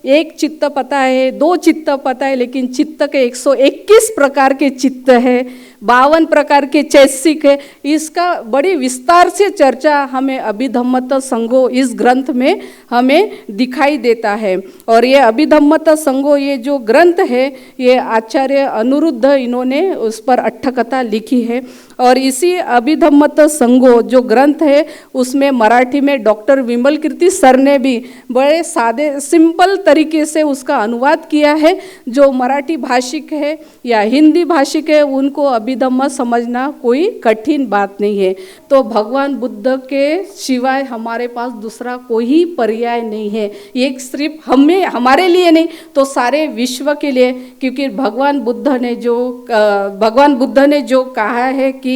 [SPEAKER 2] एक चित्त पता है, 2 चित्त पता है, लेकिन चित्त के 121 प्रकार के चित्त है, 52 प्रकार के चैसिक है। इसका बड़ी विस्तार से चर्चा हमें अभिधम्मत संगो इस ग्रंथ में हमें दिखाई देता है। और ये अभिधम्मत संगो ये जो ग्रंथ है, ये आचार्य अनिरुद्ध इन्होंने उस पर अट्टकथा लिखी है। और इसी अभिधम्मत संगो जो ग्रंथ है उसमें मराठी में डॉक्टर विमल कीर्ति सर ने भी बड़े सादे सिंपल तरीके से उसका अनुवाद किया है। जो मराठी भाषिक है या हिंदी भाषिक है उनको अभिधम्म समझना कोई कठिन बात नहीं है। तो भगवान बुद्ध के सिवाय हमारे पास दूसरा कोई पर्याय नहीं है। ये सिर्फ हमारे लिए नहीं तो सारे विश्व के लिए, क्योंकि भगवान बुद्ध ने जो कहा है कि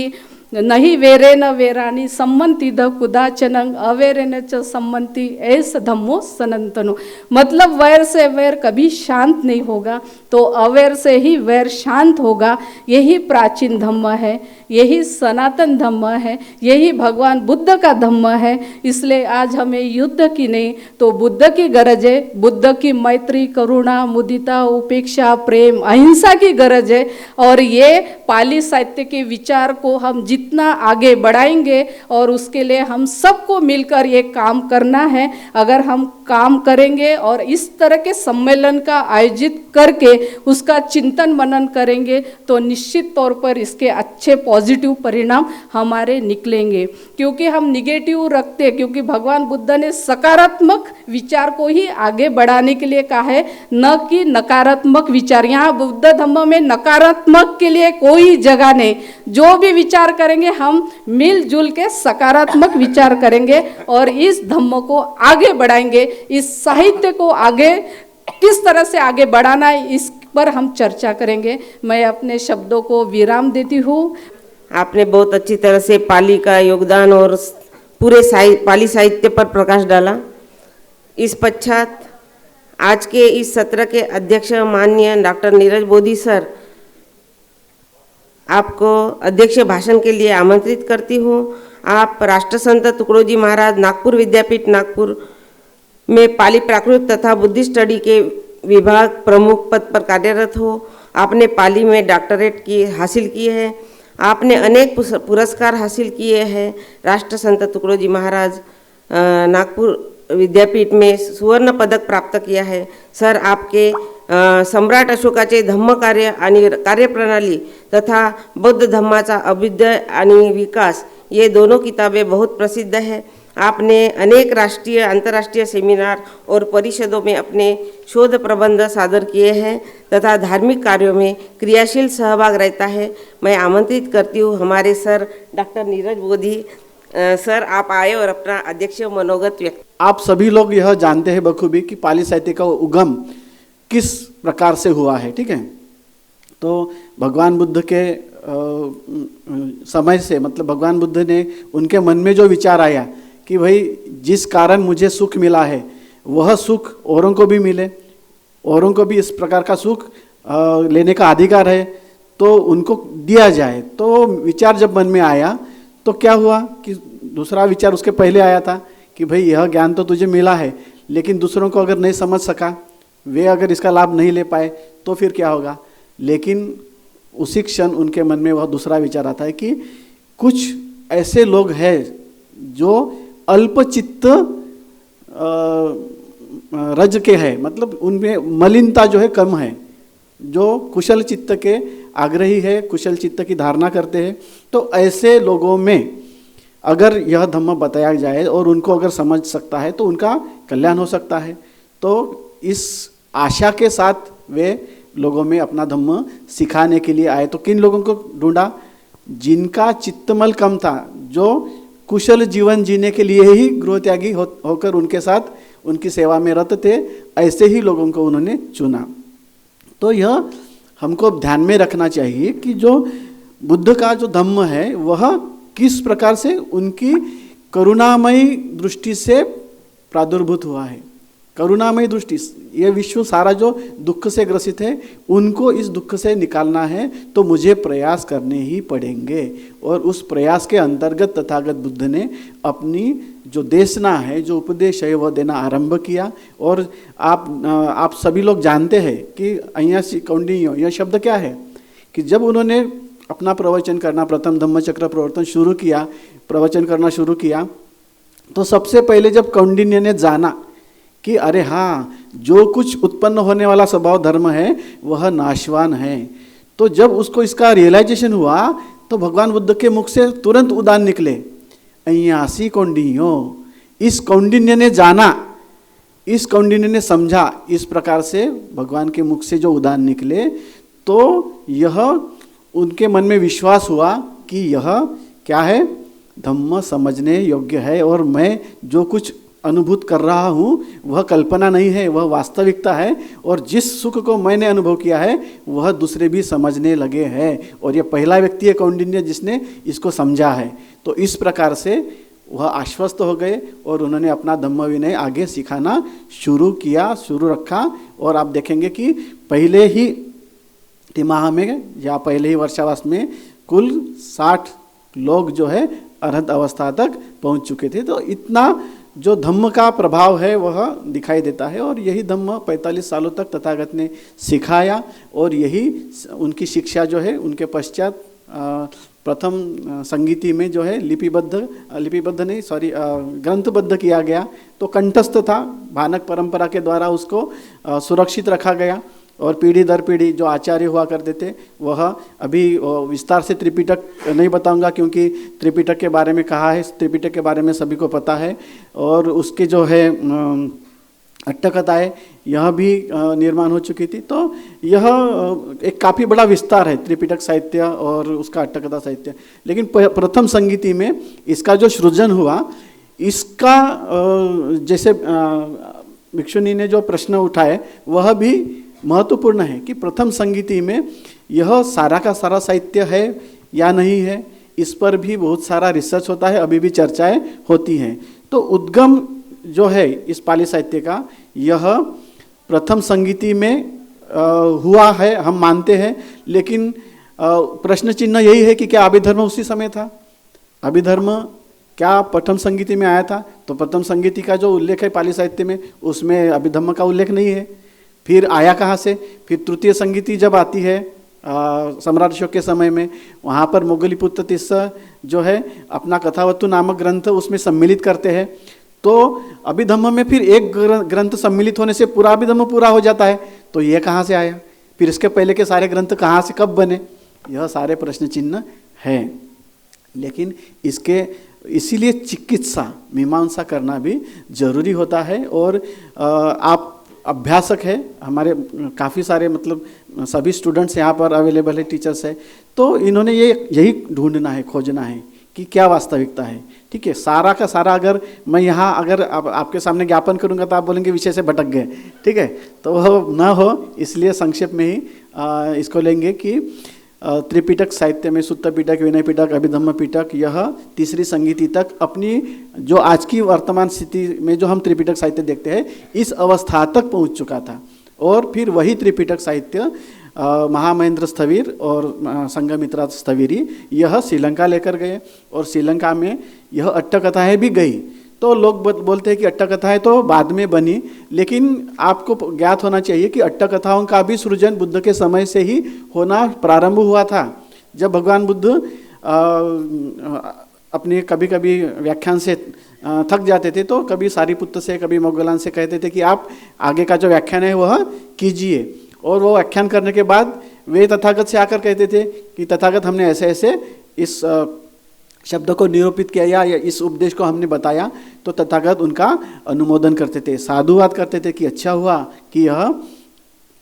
[SPEAKER 2] नहीं वेरे न वेरानी सम्मति द कुदाचनंग अवेरे न च सम्मति ऐस धम्मो सनातनो। मतलब वैर से वैर कभी शांत नहीं होगा, तो अवैर से ही वैर शांत होगा। यही प्राचीन धम्म है, यही सनातन धम्म है, यही भगवान बुद्ध का धम्म है। इसलिए आज हमें युद्ध की नहीं तो बुद्ध की गरज है। बुद्ध की मैत्री, करुणा, मुदिता, उपेक्षा, प्रेम, अहिंसा की गरज है। और ये पाली साहित्य के विचार को हम जितना आगे बढ़ाएंगे और उसके लिए हम सबको मिलकर ये काम करना है। अगर हम काम करेंगे और इस तरह के सम्मेलन का आयोजित करके उसका चिंतन मनन करेंगे तो निश्चित तौर पर इसके अच्छे पॉजिटिव परिणाम हमारे निकलेंगे। क्योंकि हम निगेटिव रखते, क्योंकि भगवान बुद्ध ने सकारात्मक विचार को ही आगे बढ़ाने के लिए कहा है, न कि नकारात्मक विचार। यहाँ बुद्ध धम्म में नकारात्मक के लिए कोई जगह नहीं। जो भी विचार करेंगे हम मिलजुल के सकारात्मक विचार करेंगे और इस धम्म को आगे बढ़ाएंगे। इस साहित्य को आगे किस तरह से आगे बढ़ाना है इस पर हम चर्चा करेंगे। मैं अपने शब्दों को विराम देती हूँ।
[SPEAKER 4] आपने बहुत अच्छी तरह से पाली का योगदान और पूरे पाली साहित्य पर प्रकाश डाला। इस पश्चात आज के इस सत्र के अध्यक्ष माननीय डॉक्टर नीरज बोधी सर, आपको अध्यक्ष भाषण के लिए आमंत्रित करती हूँ। आप राष्ट्रसंत तुकडोजी महाराज नागपुर विद्यापीठ नागपुर में पाली प्राकृत तथा बुद्धिस्ट स्टडी के विभाग प्रमुख पद पर कार्यरत हो। आपने पाली में डॉक्टरेट की हासिल की है। आपने अनेक पुरस्कार हासिल किए हैं। राष्ट्र संत तुकडोजी महाराज नागपुर विद्यापीठ में सुवर्ण पदक प्राप्त किया है। सर, आपके सम्राट अशोकाचे धम्म कार्य आणि कार्यप्रणाली तथा बौद्ध धम्माचा अभ्युदय आणि विकास ये दोनों किताबें बहुत प्रसिद्ध है। आपने अनेक राष्ट्रीय अंतर्राष्ट्रीय सेमिनार और परिषदों में अपने शोध प्रबंध सादर किए हैं तथा धार्मिक कार्यों में क्रियाशील सहभाग रहता है। मैं आमंत्रित करती हूँ हमारे sir doctor Neeraj Bodhi. Sir, आप आए और अपना अध्यक्ष मनोगत व्यक्त।
[SPEAKER 3] आप सभी लोग यह जानते हैं बखूबी कि पाली साहित्य का उगम किस प्रकार से हुआ है, ठीक है। तो भगवान बुद्ध के समय से, मतलब भगवान बुद्ध ने उनके मन में जो विचार आया कि भाई जिस कारण मुझे सुख मिला है वह सुख औरों को भी मिले, औरों को भी इस प्रकार का सुख लेने का अधिकार है, तो उनको दिया जाए। तो विचार जब मन में आया तो क्या हुआ कि दूसरा विचार उसके पहले आया था कि भाई यह ज्ञान तो तुझे मिला है, लेकिन दूसरों को अगर नहीं समझ सका, वे अगर इसका लाभ नहीं ले पाए तो फिर क्या होगा। लेकिन उसी क्षण उनके मन में वह दूसरा विचार आता है कि कुछ ऐसे लोग हैं जो अल्पचित्त रज के हैं, मतलब उनमें मलिनता जो है कम है, जो कुशल चित्त के आग्रही है, कुशल चित्त की धारणा करते हैं। तो ऐसे लोगों में अगर यह धम्म बताया जाए और उनको अगर समझ सकता है तो उनका कल्याण हो सकता है। तो इस आशा के साथ वे लोगों में अपना धम्म सिखाने के लिए आए। तो किन लोगों को ढूंढा? जिनका चित्तमल कम था, जो कुशल जीवन जीने के लिए ही गृहत्यागी होकर उनके साथ उनकी सेवा में रत थे, ऐसे ही लोगों को उन्होंने चुना। तो यह हमको ध्यान में रखना चाहिए कि जो बुद्ध का जो धम्म है वह किस प्रकार से उनकी करुणामयी दृष्टि से प्रादुर्भूत हुआ है। करुणामयी दृष्टि, ये विश्व सारा जो दुख से ग्रसित है उनको इस दुख से निकालना है, तो मुझे प्रयास करने ही पड़ेंगे। और उस प्रयास के अंतर्गत तथागत बुद्ध ने अपनी जो देशना है, जो उपदेश है, वह देना आरंभ किया। और आप सभी लोग जानते हैं कि अय्यासी कौंडिन्य, यह शब्द क्या है कि जब उन्होंने अपना प्रवचन करना, प्रथम धम्मचक्र प्रवर्तन शुरू किया, प्रवचन करना शुरू किया, तो सबसे पहले जब कौंडिन्य ने जाना कि अरे हाँ, जो कुछ उत्पन्न होने वाला स्वभाव धर्म है वह नाशवान है, तो जब उसको इसका रियलाइजेशन हुआ तो भगवान बुद्ध के मुख से तुरंत उदान निकले, अय्यासी कौंडिन्यो। इस कौंडिन्य ने जाना, इस कौंडिन्य ने समझा, इस प्रकार से भगवान के मुख से जो उदान निकले, तो यह उनके मन में विश्वास हुआ कि यह क्या है, धम्म समझने योग्य है, और मैं जो कुछ अनुभूत कर रहा हूँ वह कल्पना नहीं है, वह वास्तविकता है। और जिस सुख को मैंने अनुभव किया है वह दूसरे भी समझने लगे हैं, और यह पहला व्यक्ति है कौंडिन्य जिसने इसको समझा है। तो इस प्रकार से वह आश्वस्त हो गए और उन्होंने अपना धम्म विनय आगे सिखाना शुरू रखा। और आप देखेंगे कि पहले ही तिमाह में या पहले ही वर्षावास में कुल 60 लोग जो है अरहत अवस्था तक पहुंच चुके थे। तो इतना जो धम्म का प्रभाव है वह दिखाई देता है, और यही धम्म 45 सालों तक तथागत ने सिखाया। और यही उनकी शिक्षा जो है उनके पश्चात प्रथम संगीति में जो है ग्रंथबद्ध किया गया। तो कंठस्थ था, भानक परंपरा के द्वारा उसको सुरक्षित रखा गया। और पीढ़ी दर पीढ़ी जो आचार्य हुआ करते थे वह अभी विस्तार से त्रिपिटक नहीं बताऊंगा, क्योंकि त्रिपिटक के बारे में कहा है, त्रिपिटक के बारे में सभी को पता है। और उसके जो है अट्टकथाएं यह भी निर्माण हो चुकी थी। तो यह एक काफ़ी बड़ा विस्तार है त्रिपिटक साहित्य और उसका अट्टकथा साहित्य। लेकिन प्रथम संगीति में इसका जो सृजन हुआ, इसका जैसे भिक्षुनी ने जो प्रश्न उठाए वह भी महत्वपूर्ण है कि प्रथम संगीति में यह सारा का सारा साहित्य है या नहीं है, इस पर भी बहुत सारा रिसर्च होता है, अभी भी चर्चाएं होती हैं। तो उद्गम जो है इस पाली साहित्य का, यह प्रथम संगीति में हुआ है, हम मानते हैं। लेकिन प्रश्न चिन्ह यही है कि क्या अभिधर्म उसी समय था? अभिधर्म क्या प्रथम संगीति में आया था? तो प्रथम संगीति का जो उल्लेख है पाली साहित्य में, उसमें अभिधर्म का उल्लेख नहीं है। फिर आया कहाँ से? फिर तृतीय संगीति जब आती है सम्राट अशोक के समय में, वहाँ पर मोगलीपुत्र तिस्सा जो है अपना कथावस्तु नामक ग्रंथ उसमें सम्मिलित करते हैं। तो अभिधम्म में फिर एक ग्रंथ सम्मिलित होने से पूरा अभिधम्म पूरा हो जाता है। तो ये कहाँ से आया? फिर इसके पहले के सारे ग्रंथ कहाँ से कब बने? यह सारे प्रश्न चिन्ह हैं। लेकिन इसीलिए चिकित्सा मीमांसा करना भी जरूरी होता है। और आप अभ्यासक है, हमारे काफ़ी सारे मतलब सभी स्टूडेंट्स यहाँ पर अवेलेबल है, टीचर्स है, तो इन्होंने यही ढूंढना है, खोजना है कि क्या वास्तविकता है। ठीक है, सारा का सारा अगर मैं यहाँ अगर आपके सामने ज्ञापन करूँगा तो आप बोलेंगे विषय से भटक गए। ठीक है, तो वह ना हो, इसलिए संक्षेप में ही इसको लेंगे कि त्रिपिटक साहित्य में सुत्त पिटक, विनय पिटक, अभिधम्म पिटक, यह तीसरी संगीति तक अपनी जो आज की वर्तमान स्थिति में जो हम त्रिपिटक साहित्य देखते हैं इस अवस्था तक पहुंच चुका था। और फिर वही त्रिपिटक साहित्य महामहेंद्र स्थविर और संघमित्रा स्थविरी यह श्रीलंका लेकर गए, और श्रीलंका में यह अट्टकथाएँ भी गई। तो लोग बोलते हैं कि अट्टकथाएँ तो बाद में बनी, लेकिन आपको ज्ञात होना चाहिए कि अट्टकथाओं का भी सृजन बुद्ध के समय से ही होना प्रारंभ हुआ था। जब भगवान बुद्ध अपने कभी कभी व्याख्यान से थक जाते थे तो कभी सारिपुत्र से, कभी मोगलान से कहते थे कि आप आगे का जो व्याख्यान है वह कीजिए। और वो व्याख्यान करने के बाद वे तथागत से आकर कहते थे कि तथागत हमने ऐसे ऐसे इस शब्द को निरूपित किया या इस उपदेश को हमने बताया, तो तथागत उनका अनुमोदन करते थे, साधुवाद करते थे कि अच्छा हुआ कि यह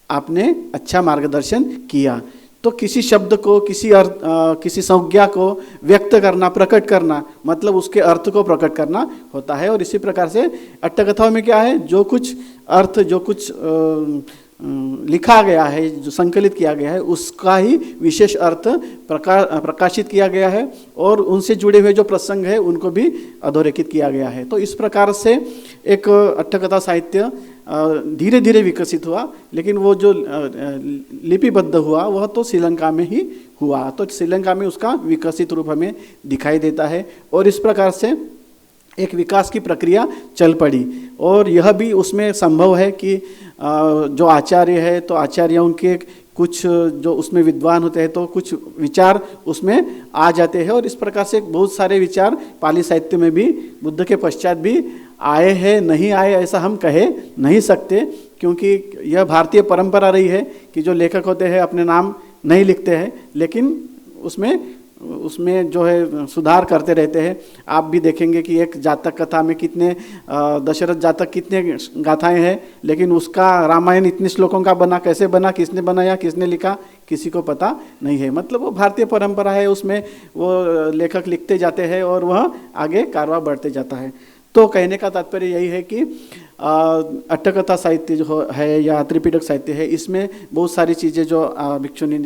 [SPEAKER 3] आपने अच्छा मार्गदर्शन किया। तो किसी शब्द को, किसी संज्ञा को व्यक्त करना, प्रकट करना, मतलब उसके अर्थ को प्रकट करना होता है। और इसी प्रकार से अट्टकथाओं में क्या है, जो कुछ अर्थ, जो कुछ लिखा गया है, जो संकलित किया गया है, उसका ही विशेष अर्थ प्रकाशित किया गया है, और उनसे जुड़े हुए जो प्रसंग है उनको भी अधोरेखित किया गया है। तो इस प्रकार से एक अट्टकथा साहित्य धीरे धीरे विकसित हुआ, लेकिन वो जो लिपिबद्ध हुआ वह तो श्रीलंका में ही हुआ। तो श्रीलंका में उसका विकसित रूप हमें दिखाई देता है, और इस प्रकार से एक विकास की प्रक्रिया चल पड़ी। और यह भी उसमें संभव है कि जो आचार्य है तो आचार्य उनके कुछ जो उसमें विद्वान होते हैं तो कुछ विचार उसमें आ जाते हैं, और इस प्रकार से बहुत सारे विचार पाली साहित्य में भी बुद्ध के पश्चात भी आए हैं। नहीं आए ऐसा हम कहे नहीं सकते, क्योंकि यह भारतीय परंपरा रही है कि जो लेखक होते हैं अपने नाम नहीं लिखते हैं, लेकिन उसमें जो है सुधार करते रहते हैं। आप भी देखेंगे कि एक जातक कथा में कितने दशरथ जातक कितने गाथाएं हैं, लेकिन उसका रामायण इतने श्लोकों का बना, कैसे बना, किसने बनाया, किसने लिखा, किसी को पता नहीं है। मतलब वो भारतीय परंपरा है, उसमें वो लेखक लिखते जाते हैं और वह आगे कारवां बढ़ते जाता है। तो कहने का तात्पर्य यही है कि अट्टकथा साहित्य जो है या त्रिपिटक साहित्य है, इसमें बहुत सारी चीज़ें जो भिक्षुनी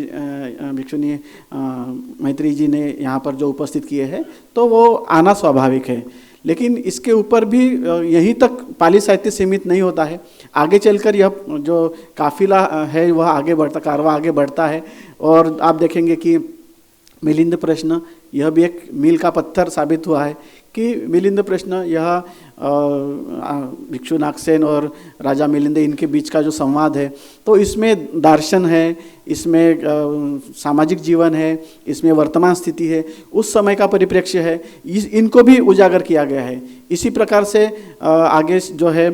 [SPEAKER 3] मैत्री जी ने यहाँ पर जो उपस्थित किए हैं तो वो आना स्वाभाविक है। लेकिन इसके ऊपर भी यहीं तक पाली साहित्य सीमित नहीं होता है, आगे चलकर यह जो काफिला है वह आगे बढ़ता, कारवां आगे बढ़ता है। और आप देखेंगे कि मिलिंद प्रश्न यह भी एक मील का पत्थर साबित हुआ है कि मिलिंद प्रश्न यह भिक्षु नागसेन और राजा मिलिंद इनके बीच का जो संवाद है, तो इसमें दार्शन है, इसमें सामाजिक जीवन है, इसमें वर्तमान स्थिति है, उस समय का परिप्रेक्ष्य है, इनको भी उजागर किया गया है। इसी प्रकार से आगे जो है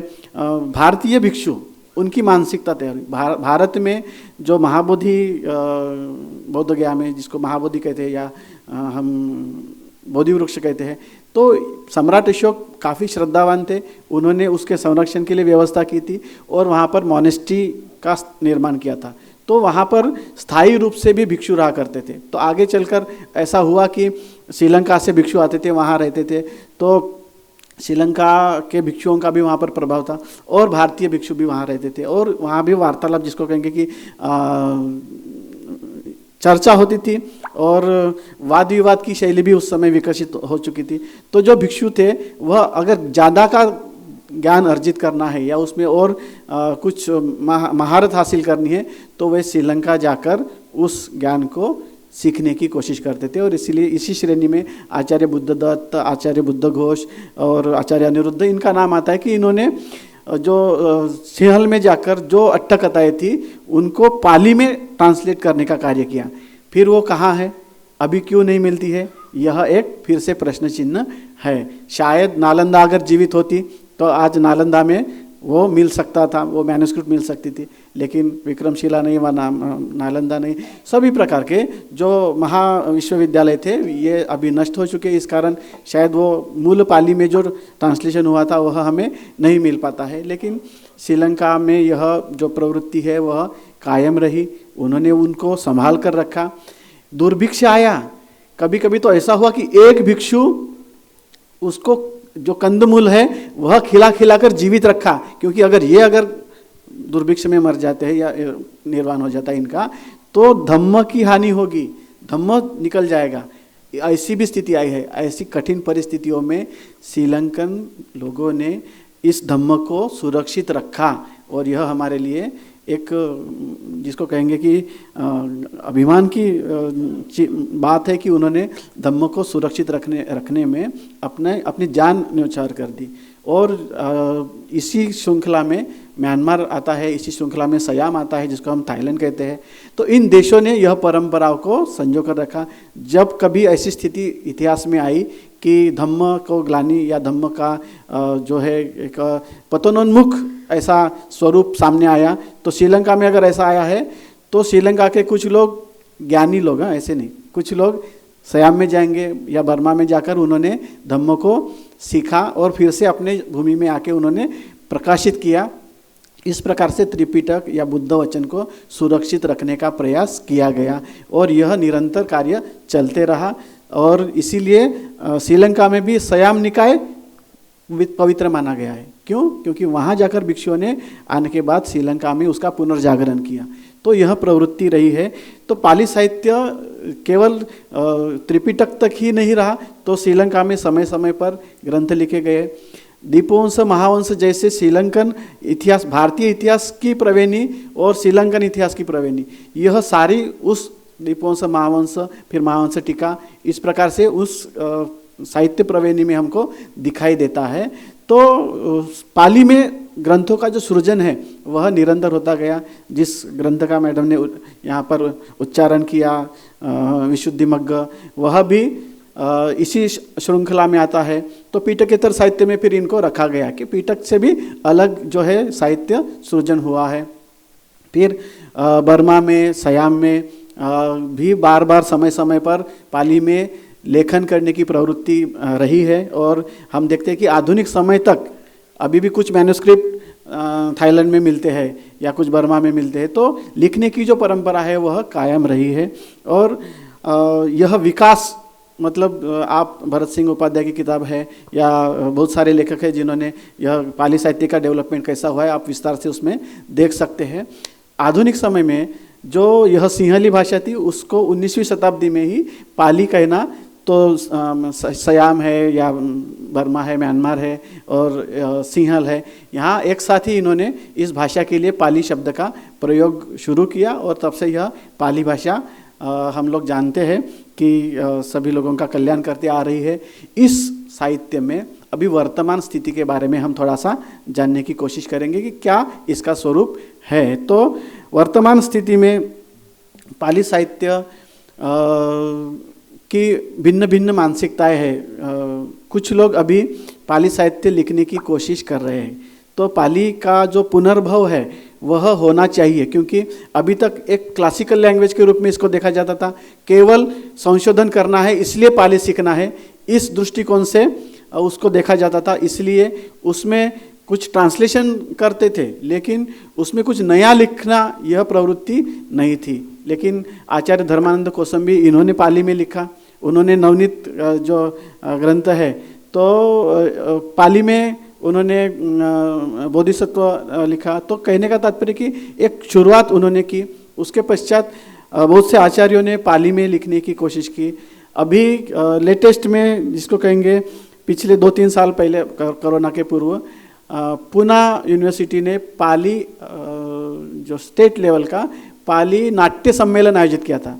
[SPEAKER 3] भारतीय भिक्षु उनकी मानसिकता तैयार हुई। भारत में जो महाबोधि बौद्ध गया में जिसको महाबोधि कहते हैं या हम बोधि वृक्ष कहते हैं, तो सम्राट अशोक काफ़ी श्रद्धावान थे, उन्होंने उसके संरक्षण के लिए व्यवस्था की थी और वहाँ पर मॉनेस्ट्री का निर्माण किया था। तो वहाँ पर स्थायी रूप से भी भिक्षु रहा करते थे। तो आगे चलकर ऐसा हुआ कि श्रीलंका से भिक्षु आते थे, वहाँ रहते थे, तो श्रीलंका के भिक्षुओं का भी वहाँ पर प्रभाव था और भारतीय भिक्षु भी वहाँ रहते थे, और वहाँ भी वार्तालाप जिसको कहेंगे कि चर्चा होती थी और वाद विवाद की शैली भी उस समय विकसित हो चुकी थी। तो जो भिक्षु थे वह अगर ज़्यादा का ज्ञान अर्जित करना है या उसमें और कुछ महारत हासिल करनी है तो वे श्रीलंका जाकर उस ज्ञान को सीखने की कोशिश करते थे। और इसीलिए इसी श्रेणी में आचार्य बुद्धदत्त, आचार्य बुद्धघोष और आचार्य अनिरुद्ध इनका नाम आता है कि इन्होंने जो सिंहल में जाकर जो अट्टकथाएं थी उनको पाली में ट्रांसलेट करने का कार्य किया। फिर वो कहाँ है, अभी क्यों नहीं मिलती है, यह एक फिर से प्रश्न चिन्ह है। शायद नालंदा अगर जीवित होती तो आज नालंदा में वो मिल सकता था, वो मैन्युस्क्रिप्ट मिल सकती थी, लेकिन विक्रमशिला नहीं, वह नालंदा नहीं, सभी प्रकार के जो महाविश्वविद्यालय थे ये अभी नष्ट हो चुके। इस कारण शायद वो मूल पाली में जो ट्रांसलेशन हुआ था वह हमें नहीं मिल पाता है। लेकिन श्रीलंका में यह जो प्रवृत्ति है वह कायम रही, उन्होंने उनको संभाल कर रखा। दुर्भिक्ष आया, कभी कभी तो ऐसा हुआ कि एक भिक्षु उसको जो कंदमूल है वह खिला खिलाकर जीवित रखा, क्योंकि अगर दुर्भिक्ष में मर जाते हैं या निर्वाण हो जाता है इनका तो धम्म की हानि होगी, धम्म निकल जाएगा। ऐसी भी स्थिति आई है। ऐसी कठिन परिस्थितियों में श्रीलंकन लोगों ने इस धम्म को सुरक्षित रखा, और यह हमारे लिए एक जिसको कहेंगे कि अभिमान की बात है कि उन्होंने धम्म को सुरक्षित रखने में अपनी जान न्यौछावर कर दी। और इसी श्रृंखला में म्यांमार आता है, इसी श्रृंखला में सयाम आता है जिसको हम थाईलैंड कहते हैं। तो इन देशों ने यह परंपराओं को संजो कर रखा। जब कभी ऐसी स्थिति इतिहास में आई कि धम्म को ग्लानि या धम्म का जो है एक पतनोन्मुख ऐसा स्वरूप सामने आया, तो श्रीलंका में अगर ऐसा आया है तो श्रीलंका के कुछ लोग ज्ञानी लोग हैं, ऐसे नहीं, कुछ लोग सयाम में जाएंगे या बर्मा में जाकर उन्होंने धम्म को सीखा और फिर से अपने भूमि में आके उन्होंने प्रकाशित किया। इस प्रकार से त्रिपिटक या बुद्ध वचन को सुरक्षित रखने का प्रयास किया गया और यह निरंतर कार्य चलते रहा। और इसीलिए श्रीलंका में भी सयाम निकाय पवित्र माना गया है। क्यों? क्योंकि वहाँ जाकर भिक्षुओं ने आने के बाद श्रीलंका में उसका पुनर्जागरण किया। तो यह प्रवृत्ति रही है। तो पाली साहित्य केवल त्रिपिटक तक ही नहीं रहा, तो श्रीलंका में समय समय पर ग्रंथ लिखे गए। दीपवंश, महावंश जैसे श्रीलंकन इतिहास, भारतीय इतिहास की प्रवेणी और श्रीलंकन इतिहास की प्रवेणी, यह सारी उस दीपवंश, महावंश, फिर महावंश टीका, इस प्रकार से उस साहित्य प्रवेणी में हमको दिखाई देता है। तो पाली में ग्रंथों का जो सृजन है वह निरंतर होता गया। जिस ग्रंथ का मैडम ने यहाँ पर उच्चारण किया, विशुद्धिमग्ग, वह भी इसी श्रृंखला में आता है। तो पीटकेतर साहित्य में फिर इनको रखा गया कि पीटक से भी अलग जो है साहित्य सृजन हुआ है। फिर बर्मा में, सयाम में भी बार बार समय समय पर पाली में लेखन करने की प्रवृत्ति रही है। और हम देखते हैं कि आधुनिक समय तक अभी भी कुछ मैन्युस्क्रिप्ट थाईलैंड में मिलते हैं या कुछ बर्मा में मिलते हैं। तो लिखने की जो परंपरा है वह कायम रही है। और यह विकास, मतलब आप भरत सिंह उपाध्याय की किताब है या बहुत सारे लेखक हैं जिन्होंने यह पाली साहित्य का डेवलपमेंट कैसा हुआ है आप विस्तार से उसमें देख सकते हैं। आधुनिक समय में जो यह सिंहली भाषा थी उसको 19वीं शताब्दी में ही पाली कहना, तो सयाम है या बर्मा है, म्यांमार है और सिंहल है, यहाँ एक साथ ही इन्होंने इस भाषा के लिए पाली शब्द का प्रयोग शुरू किया। और तब से यह पाली भाषा हम लोग जानते हैं कि सभी लोगों का कल्याण करते आ रही है। इस साहित्य में अभी वर्तमान स्थिति के बारे में हम थोड़ा सा जानने की कोशिश करेंगे कि क्या इसका स्वरूप है। तो वर्तमान स्थिति में पाली साहित्य की भिन्न भिन्न मानसिकताएं हैं। कुछ लोग अभी पाली साहित्य लिखने की कोशिश कर रहे हैं। तो पाली का जो पुनर्भव है वह होना चाहिए, क्योंकि अभी तक एक क्लासिकल लैंग्वेज के रूप में इसको देखा जाता था। केवल संशोधन करना है इसलिए पाली सीखना है, इस दृष्टिकोण से उसको देखा जाता था। इसलिए उसमें कुछ ट्रांसलेशन करते थे, लेकिन उसमें कुछ नया लिखना यह प्रवृत्ति नहीं थी। लेकिन आचार्य धर्मानंद कोसंबी, इन्होंने पाली में लिखा। उन्होंने नवनीत जो ग्रंथ है तो पाली में उन्होंने बोधिसत्व लिखा। तो कहने का तात्पर्य कि एक शुरुआत उन्होंने की। उसके पश्चात बहुत से आचार्यों ने पाली में लिखने की कोशिश की। अभी लेटेस्ट में जिसको कहेंगे, पिछले 2-3 साल पहले कोरोना के पूर्व पुणे यूनिवर्सिटी ने पाली जो स्टेट लेवल का पाली नाट्य सम्मेलन आयोजित किया था।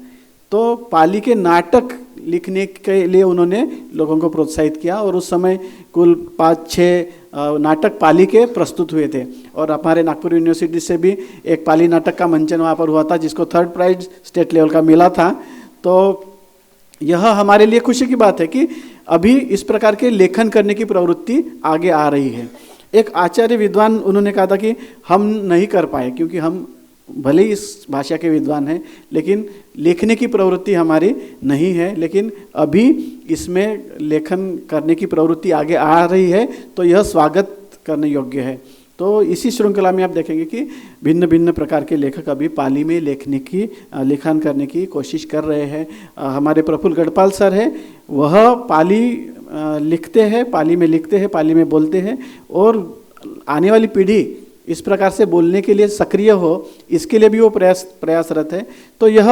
[SPEAKER 3] तो पाली के नाटक लिखने के लिए उन्होंने लोगों को प्रोत्साहित किया। और उस समय कुल 5-6 नाटक पाली के प्रस्तुत हुए थे। और हमारे नागपुर यूनिवर्सिटी से भी एक पाली नाटक का मंचन वहाँ पर हुआ था, जिसको 3rd प्राइज स्टेट लेवल का मिला था। तो यह हमारे लिए खुशी की बात है कि अभी इस प्रकार के लेखन करने की प्रवृत्ति आगे आ रही है। एक आचार्य विद्वान उन्होंने कहा था कि हम नहीं कर पाए, क्योंकि हम भले ही इस भाषा के विद्वान हैं, लेकिन लिखने की प्रवृत्ति हमारी नहीं है। लेकिन अभी इसमें लेखन करने की प्रवृत्ति आगे आ रही है, तो यह स्वागत करने योग्य है। तो इसी श्रृंखला में आप देखेंगे कि भिन्न भिन्न प्रकार के लेखक अभी पाली में लेखन करने की कोशिश कर रहे हैं। हमारे प्रफुल्ल गढ़पाल सर है, वह पाली लिखते हैं, पाली में लिखते हैं, पाली में बोलते हैं, और आने वाली पीढ़ी इस प्रकार से बोलने के लिए सक्रिय हो, इसके लिए भी वो प्रयासरत है। तो यह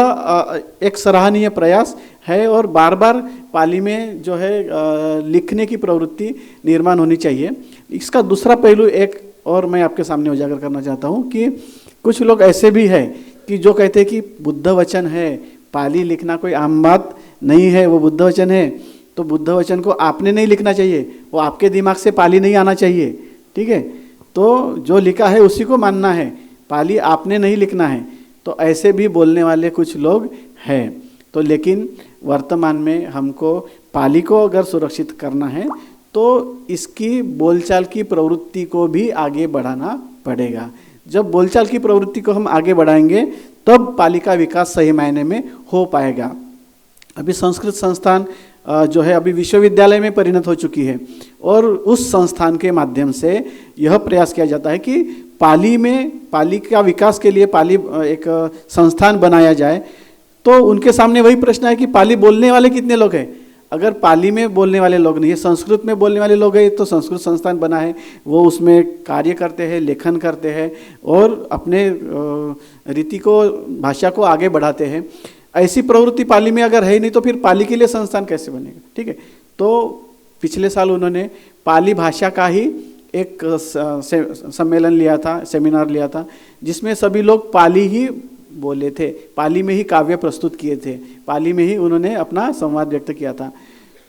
[SPEAKER 3] एक सराहनीय प्रयास है, और बार बार पाली में जो है लिखने की प्रवृत्ति निर्माण होनी चाहिए। इसका दूसरा पहलू एक और मैं आपके सामने उजागर करना चाहता हूँ कि कुछ लोग ऐसे भी हैं कि जो कहते हैं कि बुद्ध वचन है, पाली लिखना कोई आम बात नहीं है, वो बुद्ध वचन है, तो बुद्ध वचन को आपने नहीं लिखना चाहिए, वो आपके दिमाग से पाली नहीं आना चाहिए। ठीक है, तो जो लिखा है उसी को मानना है, पाली आपने नहीं लिखना है। तो ऐसे भी बोलने वाले कुछ लोग हैं। तो लेकिन वर्तमान में हमको पाली को अगर सुरक्षित करना है, तो इसकी बोलचाल की प्रवृत्ति को भी आगे बढ़ाना पड़ेगा। जब बोलचाल की प्रवृत्ति को हम आगे बढ़ाएंगे, तब पाली का विकास सही मायने में हो पाएगा। अभी संस्कृत संस्थान जो है अभी विश्वविद्यालय में परिणत हो चुकी है, और उस संस्थान के माध्यम से यह प्रयास किया जाता है कि पाली का विकास के लिए पाली एक संस्थान बनाया जाए। तो उनके सामने वही प्रश्न है कि पाली बोलने वाले कितने लोग हैं। अगर पाली में बोलने वाले लोग नहीं है, संस्कृत में बोलने वाले लोग हैं, तो संस्कृत संस्थान बना है, वो उसमें कार्य करते हैं, लेखन करते हैं, और अपने रीति को, भाषा को आगे बढ़ाते हैं। ऐसी प्रवृत्ति पाली में अगर है ही नहीं, तो फिर पाली के लिए संस्थान कैसे बनेगा। ठीक है, तो पिछले साल उन्होंने पाली भाषा का ही एक सम्मेलन लिया था, सेमिनार लिया था, जिसमें सभी लोग पाली ही बोले थे, पाली में ही काव्य प्रस्तुत किए थे, पाली में ही उन्होंने अपना संवाद व्यक्त किया था।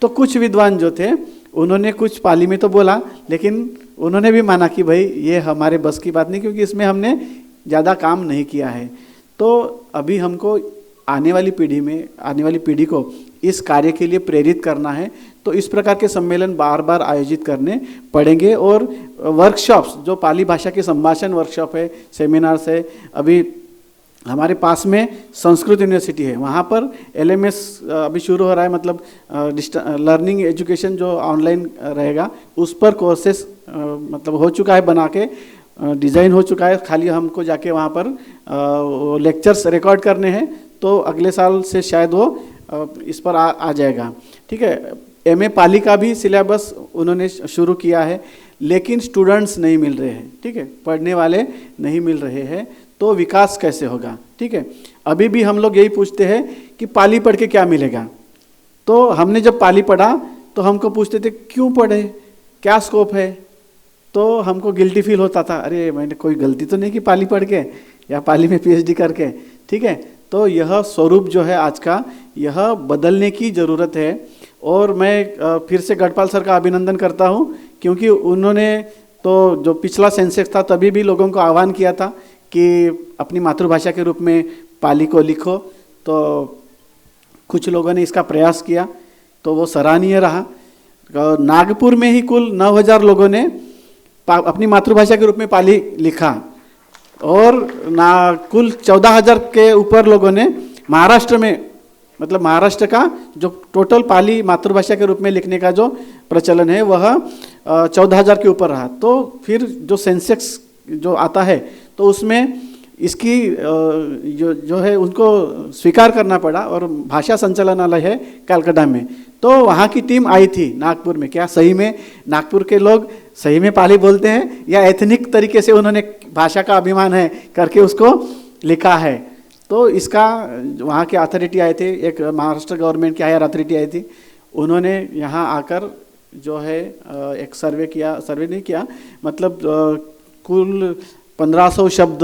[SPEAKER 3] तो कुछ विद्वान जो थे, उन्होंने कुछ पाली में तो बोला, लेकिन उन्होंने भी माना कि भाई ये हमारे बस की बात नहीं, क्योंकि इसमें हमने ज़्यादा काम नहीं किया है। तो अभी हमको आने वाली पीढ़ी को इस कार्य के लिए प्रेरित करना है। तो इस प्रकार के सम्मेलन बार बार आयोजित करने पड़ेंगे, और वर्कशॉप्स, जो पाली भाषा के संभाषण वर्कशॉप है, सेमिनार्स है, अभी हमारे पास में संस्कृत यूनिवर्सिटी है, वहाँ पर LMS अभी शुरू हो रहा है, मतलब लर्निंग एजुकेशन जो ऑनलाइन रहेगा, उस पर कोर्सेस मतलब हो चुका है, बना के डिज़ाइन हो चुका है। खाली हमको जाके वहाँ पर लेक्चर्स रिकॉर्ड करने हैं, तो अगले साल से शायद वो इस पर आ जाएगा। ठीक है, MA पाली का भी सिलेबस उन्होंने शुरू किया है, लेकिन स्टूडेंट्स नहीं मिल रहे हैं। ठीक है, पढ़ने वाले नहीं मिल रहे हैं, तो विकास कैसे होगा। ठीक है, अभी भी हम लोग यही पूछते हैं कि पाली पढ़ के क्या मिलेगा। तो हमने जब पाली पढ़ा तो हमको पूछते थे क्यों पढ़े, क्या स्कोप है, तो हमको गिल्टी फील होता था, अरे मैंने कोई गलती तो नहीं की पाली पढ़ के या पाली में PhD करके। ठीक है, तो यह स्वरूप जो है आज का, यह बदलने की ज़रूरत है। और मैं फिर से गढ़पाल सर का अभिनंदन करता हूँ, क्योंकि उन्होंने तो जो पिछला सेंसेक्स था तभी भी लोगों को आह्वान किया था कि अपनी मातृभाषा के रूप में पाली को लिखो। तो कुछ लोगों ने इसका प्रयास किया, तो वो सराहनीय रहा। नागपुर में ही कुल 9000 लोगों ने अपनी मातृभाषा के रूप में पाली लिखा, और कुल 14000 के ऊपर लोगों ने महाराष्ट्र में, मतलब महाराष्ट्र का जो टोटल पाली मातृभाषा के रूप में लिखने का जो प्रचलन है, वह 14000 के ऊपर रहा। तो फिर जो सेंसेक्स जो आता है, तो उसमें इसकी जो है उनको स्वीकार करना पड़ा, और भाषा संचालनालय है कलकत्ता में, तो वहाँ की टीम आई थी नागपुर में। क्या सही में नागपुर के लोग सही में पाली बोलते हैं, या एथनिक तरीके से उन्होंने भाषा का अभिमान है करके उसको लिखा है। तो इसका वहाँ के अथॉरिटी आए थे, एक महाराष्ट्र गवर्नमेंट की हायर अथॉरिटी आई थी, उन्होंने यहाँ आकर जो है एक सर्वे नहीं किया, मतलब कुल 1500 शब्द,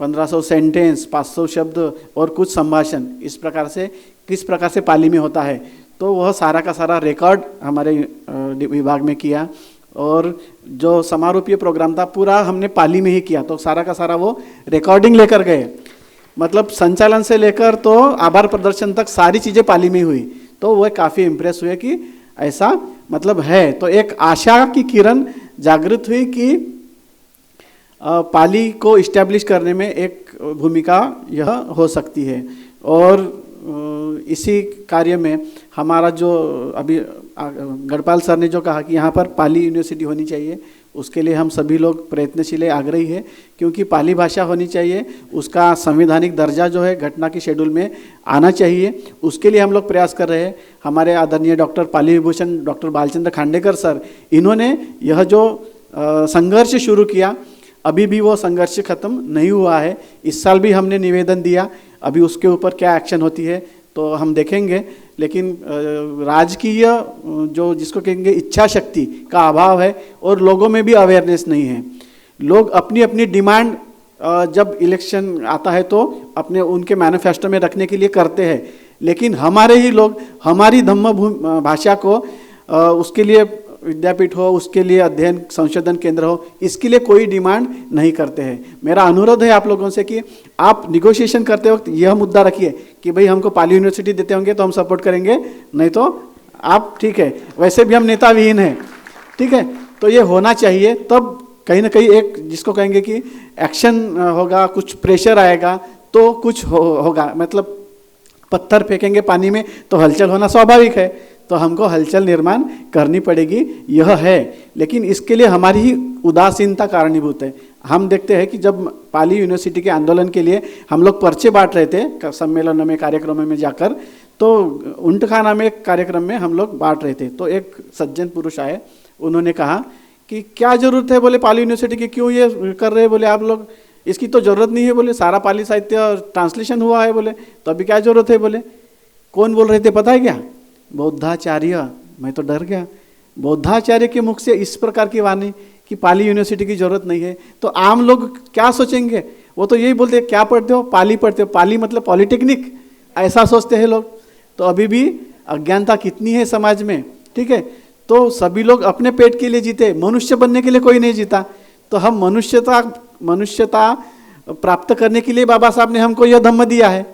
[SPEAKER 3] 1500 सेंटेंस, 500 शब्द और कुछ संभाषण, इस प्रकार से किस प्रकार से पाली में होता है, तो वह सारा का सारा रिकॉर्ड हमारे विभाग में किया, और जो समारोपीय प्रोग्राम था पूरा हमने पाली में ही किया, तो सारा का सारा वो रिकॉर्डिंग लेकर गए। मतलब संचालन से लेकर तो आभार प्रदर्शन तक सारी चीज़ें पाली में हुई। तो वह काफ़ी इम्प्रेस हुए कि ऐसा मतलब है। तो एक आशा की किरण जागृत हुई कि पाली को इस्टेब्लिश करने में एक भूमिका यह हो सकती है। और इसी कार्य में हमारा जो अभी गढ़पाल सर ने जो कहा कि यहाँ पर पाली यूनिवर्सिटी होनी चाहिए, उसके लिए हम सभी लोग प्रयत्नशील है, आग्रही है, क्योंकि पाली भाषा होनी चाहिए, उसका संवैधानिक दर्जा जो है घटना की शेड्यूल में आना चाहिए, उसके लिए हम लोग प्रयास कर रहे हैं। हमारे आदरणीय डॉक्टर पाली विभूषण डॉक्टर बालचंद्र खांडेकर सर, इन्होंने यह जो संघर्ष शुरू किया, अभी भी वो संघर्ष खत्म नहीं हुआ है। इस साल भी हमने निवेदन दिया, अभी उसके ऊपर क्या एक्शन होती है तो हम देखेंगे। लेकिन राजकीय जो जिसको कहेंगे इच्छा शक्ति का अभाव है, और लोगों में भी अवेयरनेस नहीं है। लोग अपनी अपनी डिमांड जब इलेक्शन आता है तो अपने उनके मैनिफेस्टो में रखने के लिए करते हैं, लेकिन हमारे ही लोग हमारी धम्म भाषा को उसके लिए विद्यापीठ हो, उसके लिए अध्ययन संशोधन केंद्र हो, इसके लिए कोई डिमांड नहीं करते हैं। मेरा अनुरोध है आप लोगों से कि आप निगोशिएशन करते वक्त यह मुद्दा रखिए कि भाई हमको पाली यूनिवर्सिटी देते होंगे तो हम सपोर्ट करेंगे, नहीं तो आप ठीक है, वैसे भी हम नेता विहीन हैं, ठीक है। तो ये होना चाहिए, तब कहीं ना कहीं एक जिसको कहेंगे कि एक्शन होगा, कुछ प्रेशर आएगा तो कुछ होगा। मतलब पत्थर फेंकेंगे पानी में तो हलचल होना स्वाभाविक है, तो हमको हलचल निर्माण करनी पड़ेगी, यह है। लेकिन इसके लिए हमारी ही उदासीनता कारणीभूत है। हम देखते हैं कि जब पाली यूनिवर्सिटी के आंदोलन के लिए हम लोग पर्चे बांट रहे थे सम्मेलनों में, कार्यक्रमों में जाकर, तो ऊंटखाना में एक कार्यक्रम में हम लोग बांट रहे थे, तो एक सज्जन पुरुष आए, उन्होंने कहा कि क्या जरूरत है बोले पाली यूनिवर्सिटी की, क्यों ये कर रहे हैं बोले आप लोग, इसकी तो जरूरत नहीं है बोले, सारा पाली साहित्य ट्रांसलेशन हुआ है बोले, तो अभी क्या जरूरत है बोले। कौन बोल रहे थे पता है क्या? बौद्धाचार्य। मैं तो डर गया, बौद्धाचार्य के मुख से इस प्रकार की वाणी कि पाली यूनिवर्सिटी की जरूरत नहीं है, तो आम लोग क्या सोचेंगे? वो तो यही बोलते हैं क्या पढ़ते हो, पाली पढ़ते हो, पाली मतलब पॉलिटेक्निक, ऐसा सोचते हैं लोग। तो अभी भी अज्ञानता कितनी है समाज में, ठीक है। तो सभी लोग अपने पेट के लिए जीते, मनुष्य बनने के लिए कोई नहीं जीता। तो हम मनुष्यता प्राप्त करने के लिए बाबा साहब ने हमको यह धम्म दिया है,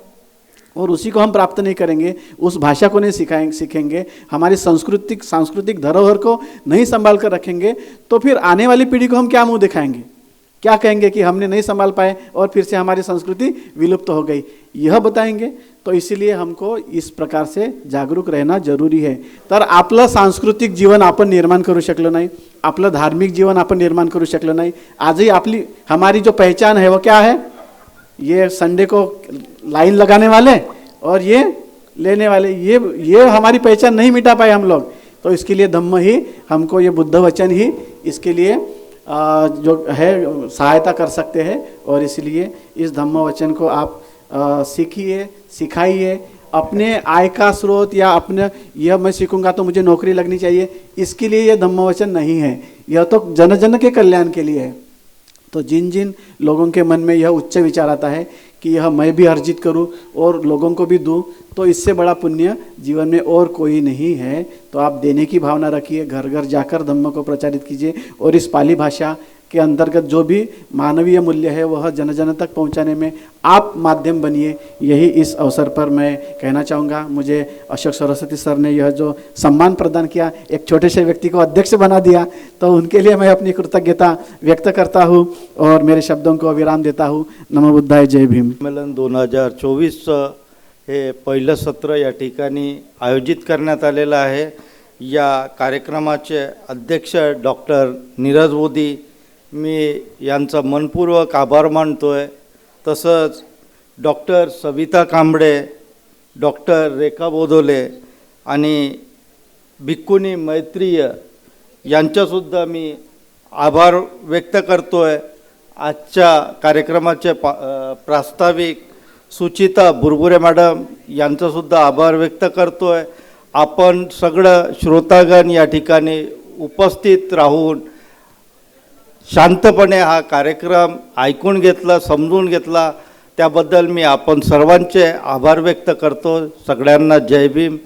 [SPEAKER 3] और उसी को हम प्राप्त नहीं करेंगे, उस भाषा को नहीं सीखेंगे, हमारी सांस्कृतिक धरोहर को नहीं संभाल कर रखेंगे, तो फिर आने वाली पीढ़ी को हम क्या मुंह दिखाएंगे, क्या कहेंगे कि हमने नहीं संभाल पाए और फिर से हमारी संस्कृति विलुप्त हो गई, यह बताएंगे। तो इसीलिए हमको इस प्रकार से जागरूक रहना जरुरी आहे। तर आपलं सांस्कृतिक जीवन आपण निर्माण करू शकलो नाही, आपलं धार्मिक जीवन आपण निर्माण करू शकलो नाही। आजही हमारी जो पहचान है वो क्या है? ये संडे को लाइन लगाने वाले और ये लेने वाले, ये हमारी पहचान नहीं मिटा पाए हम लोग। तो इसके लिए धम्म ही हमको, ये बुद्ध वचन ही इसके लिए जो है सहायता कर सकते हैं। और इसलिए इस धम्म वचन को आप सीखिए, सिखाइए। अपने आय का स्रोत या अपने यह मैं सीखूंगा तो मुझे नौकरी लगनी चाहिए, इसके लिए यह धम्म वचन नहीं है, यह तो जन जन के कल्याण के लिए है। तो जिन जिन लोगों के मन में यह उच्च विचार आता है कि यह मैं भी अर्जित करूं और लोगों को भी दूं, तो इससे बड़ा पुण्य जीवन में और कोई नहीं है। तो आप देने की भावना रखिए, घर घर जाकर धम्म को प्रचारित कीजिए, और इस पाली भाषा के अंतर्गत जो भी मानवीय मूल्य है वह जन जन तक पहुंचाने में आप माध्यम बनिए। यही इस अवसर पर मैं कहना चाहूँगा। मुझे अशोक सरस्वती सर ने यह जो सम्मान प्रदान किया, एक छोटे से व्यक्ति को अध्यक्ष बना दिया, तो उनके लिए मैं अपनी कृतज्ञता व्यक्त करता हूँ और मेरे शब्दों को विराम देता हूँ। नमो बुद्धाय, जय भीम।
[SPEAKER 5] संमेलन 2024 हे पहिलं सत्र या ठिकाणी आयोजित करण्यात आलेलं आहे। या कार्यक्रमाचे अध्यक्ष डॉक्टर नीरज मोदी, मी यांचा मनपूर्वक आभार मानतो आहे। तसंच डॉक्टर सविता कांबळे, डॉक्टर रेखा बोधोले आणि भिक्खुनी मैत्रीय यांचासुद्धा मी आभार व्यक्त करतो आहे। आजच्या कार्यक्रमाचे प्रास्ताविक सुचिता बुरबुरे मॅडम यांचासुद्धा आभार व्यक्त करतो आहे। आपण सगळं श्रोतागण या ठिकाणी उपस्थित राहून शांतपणे हा कार्यक्रम ऐकून घेतला, समजून घेतला, त्याबद्दल मी आपण सर्वांचे आभार व्यक्त करतो। सगळ्यांना जय भीम।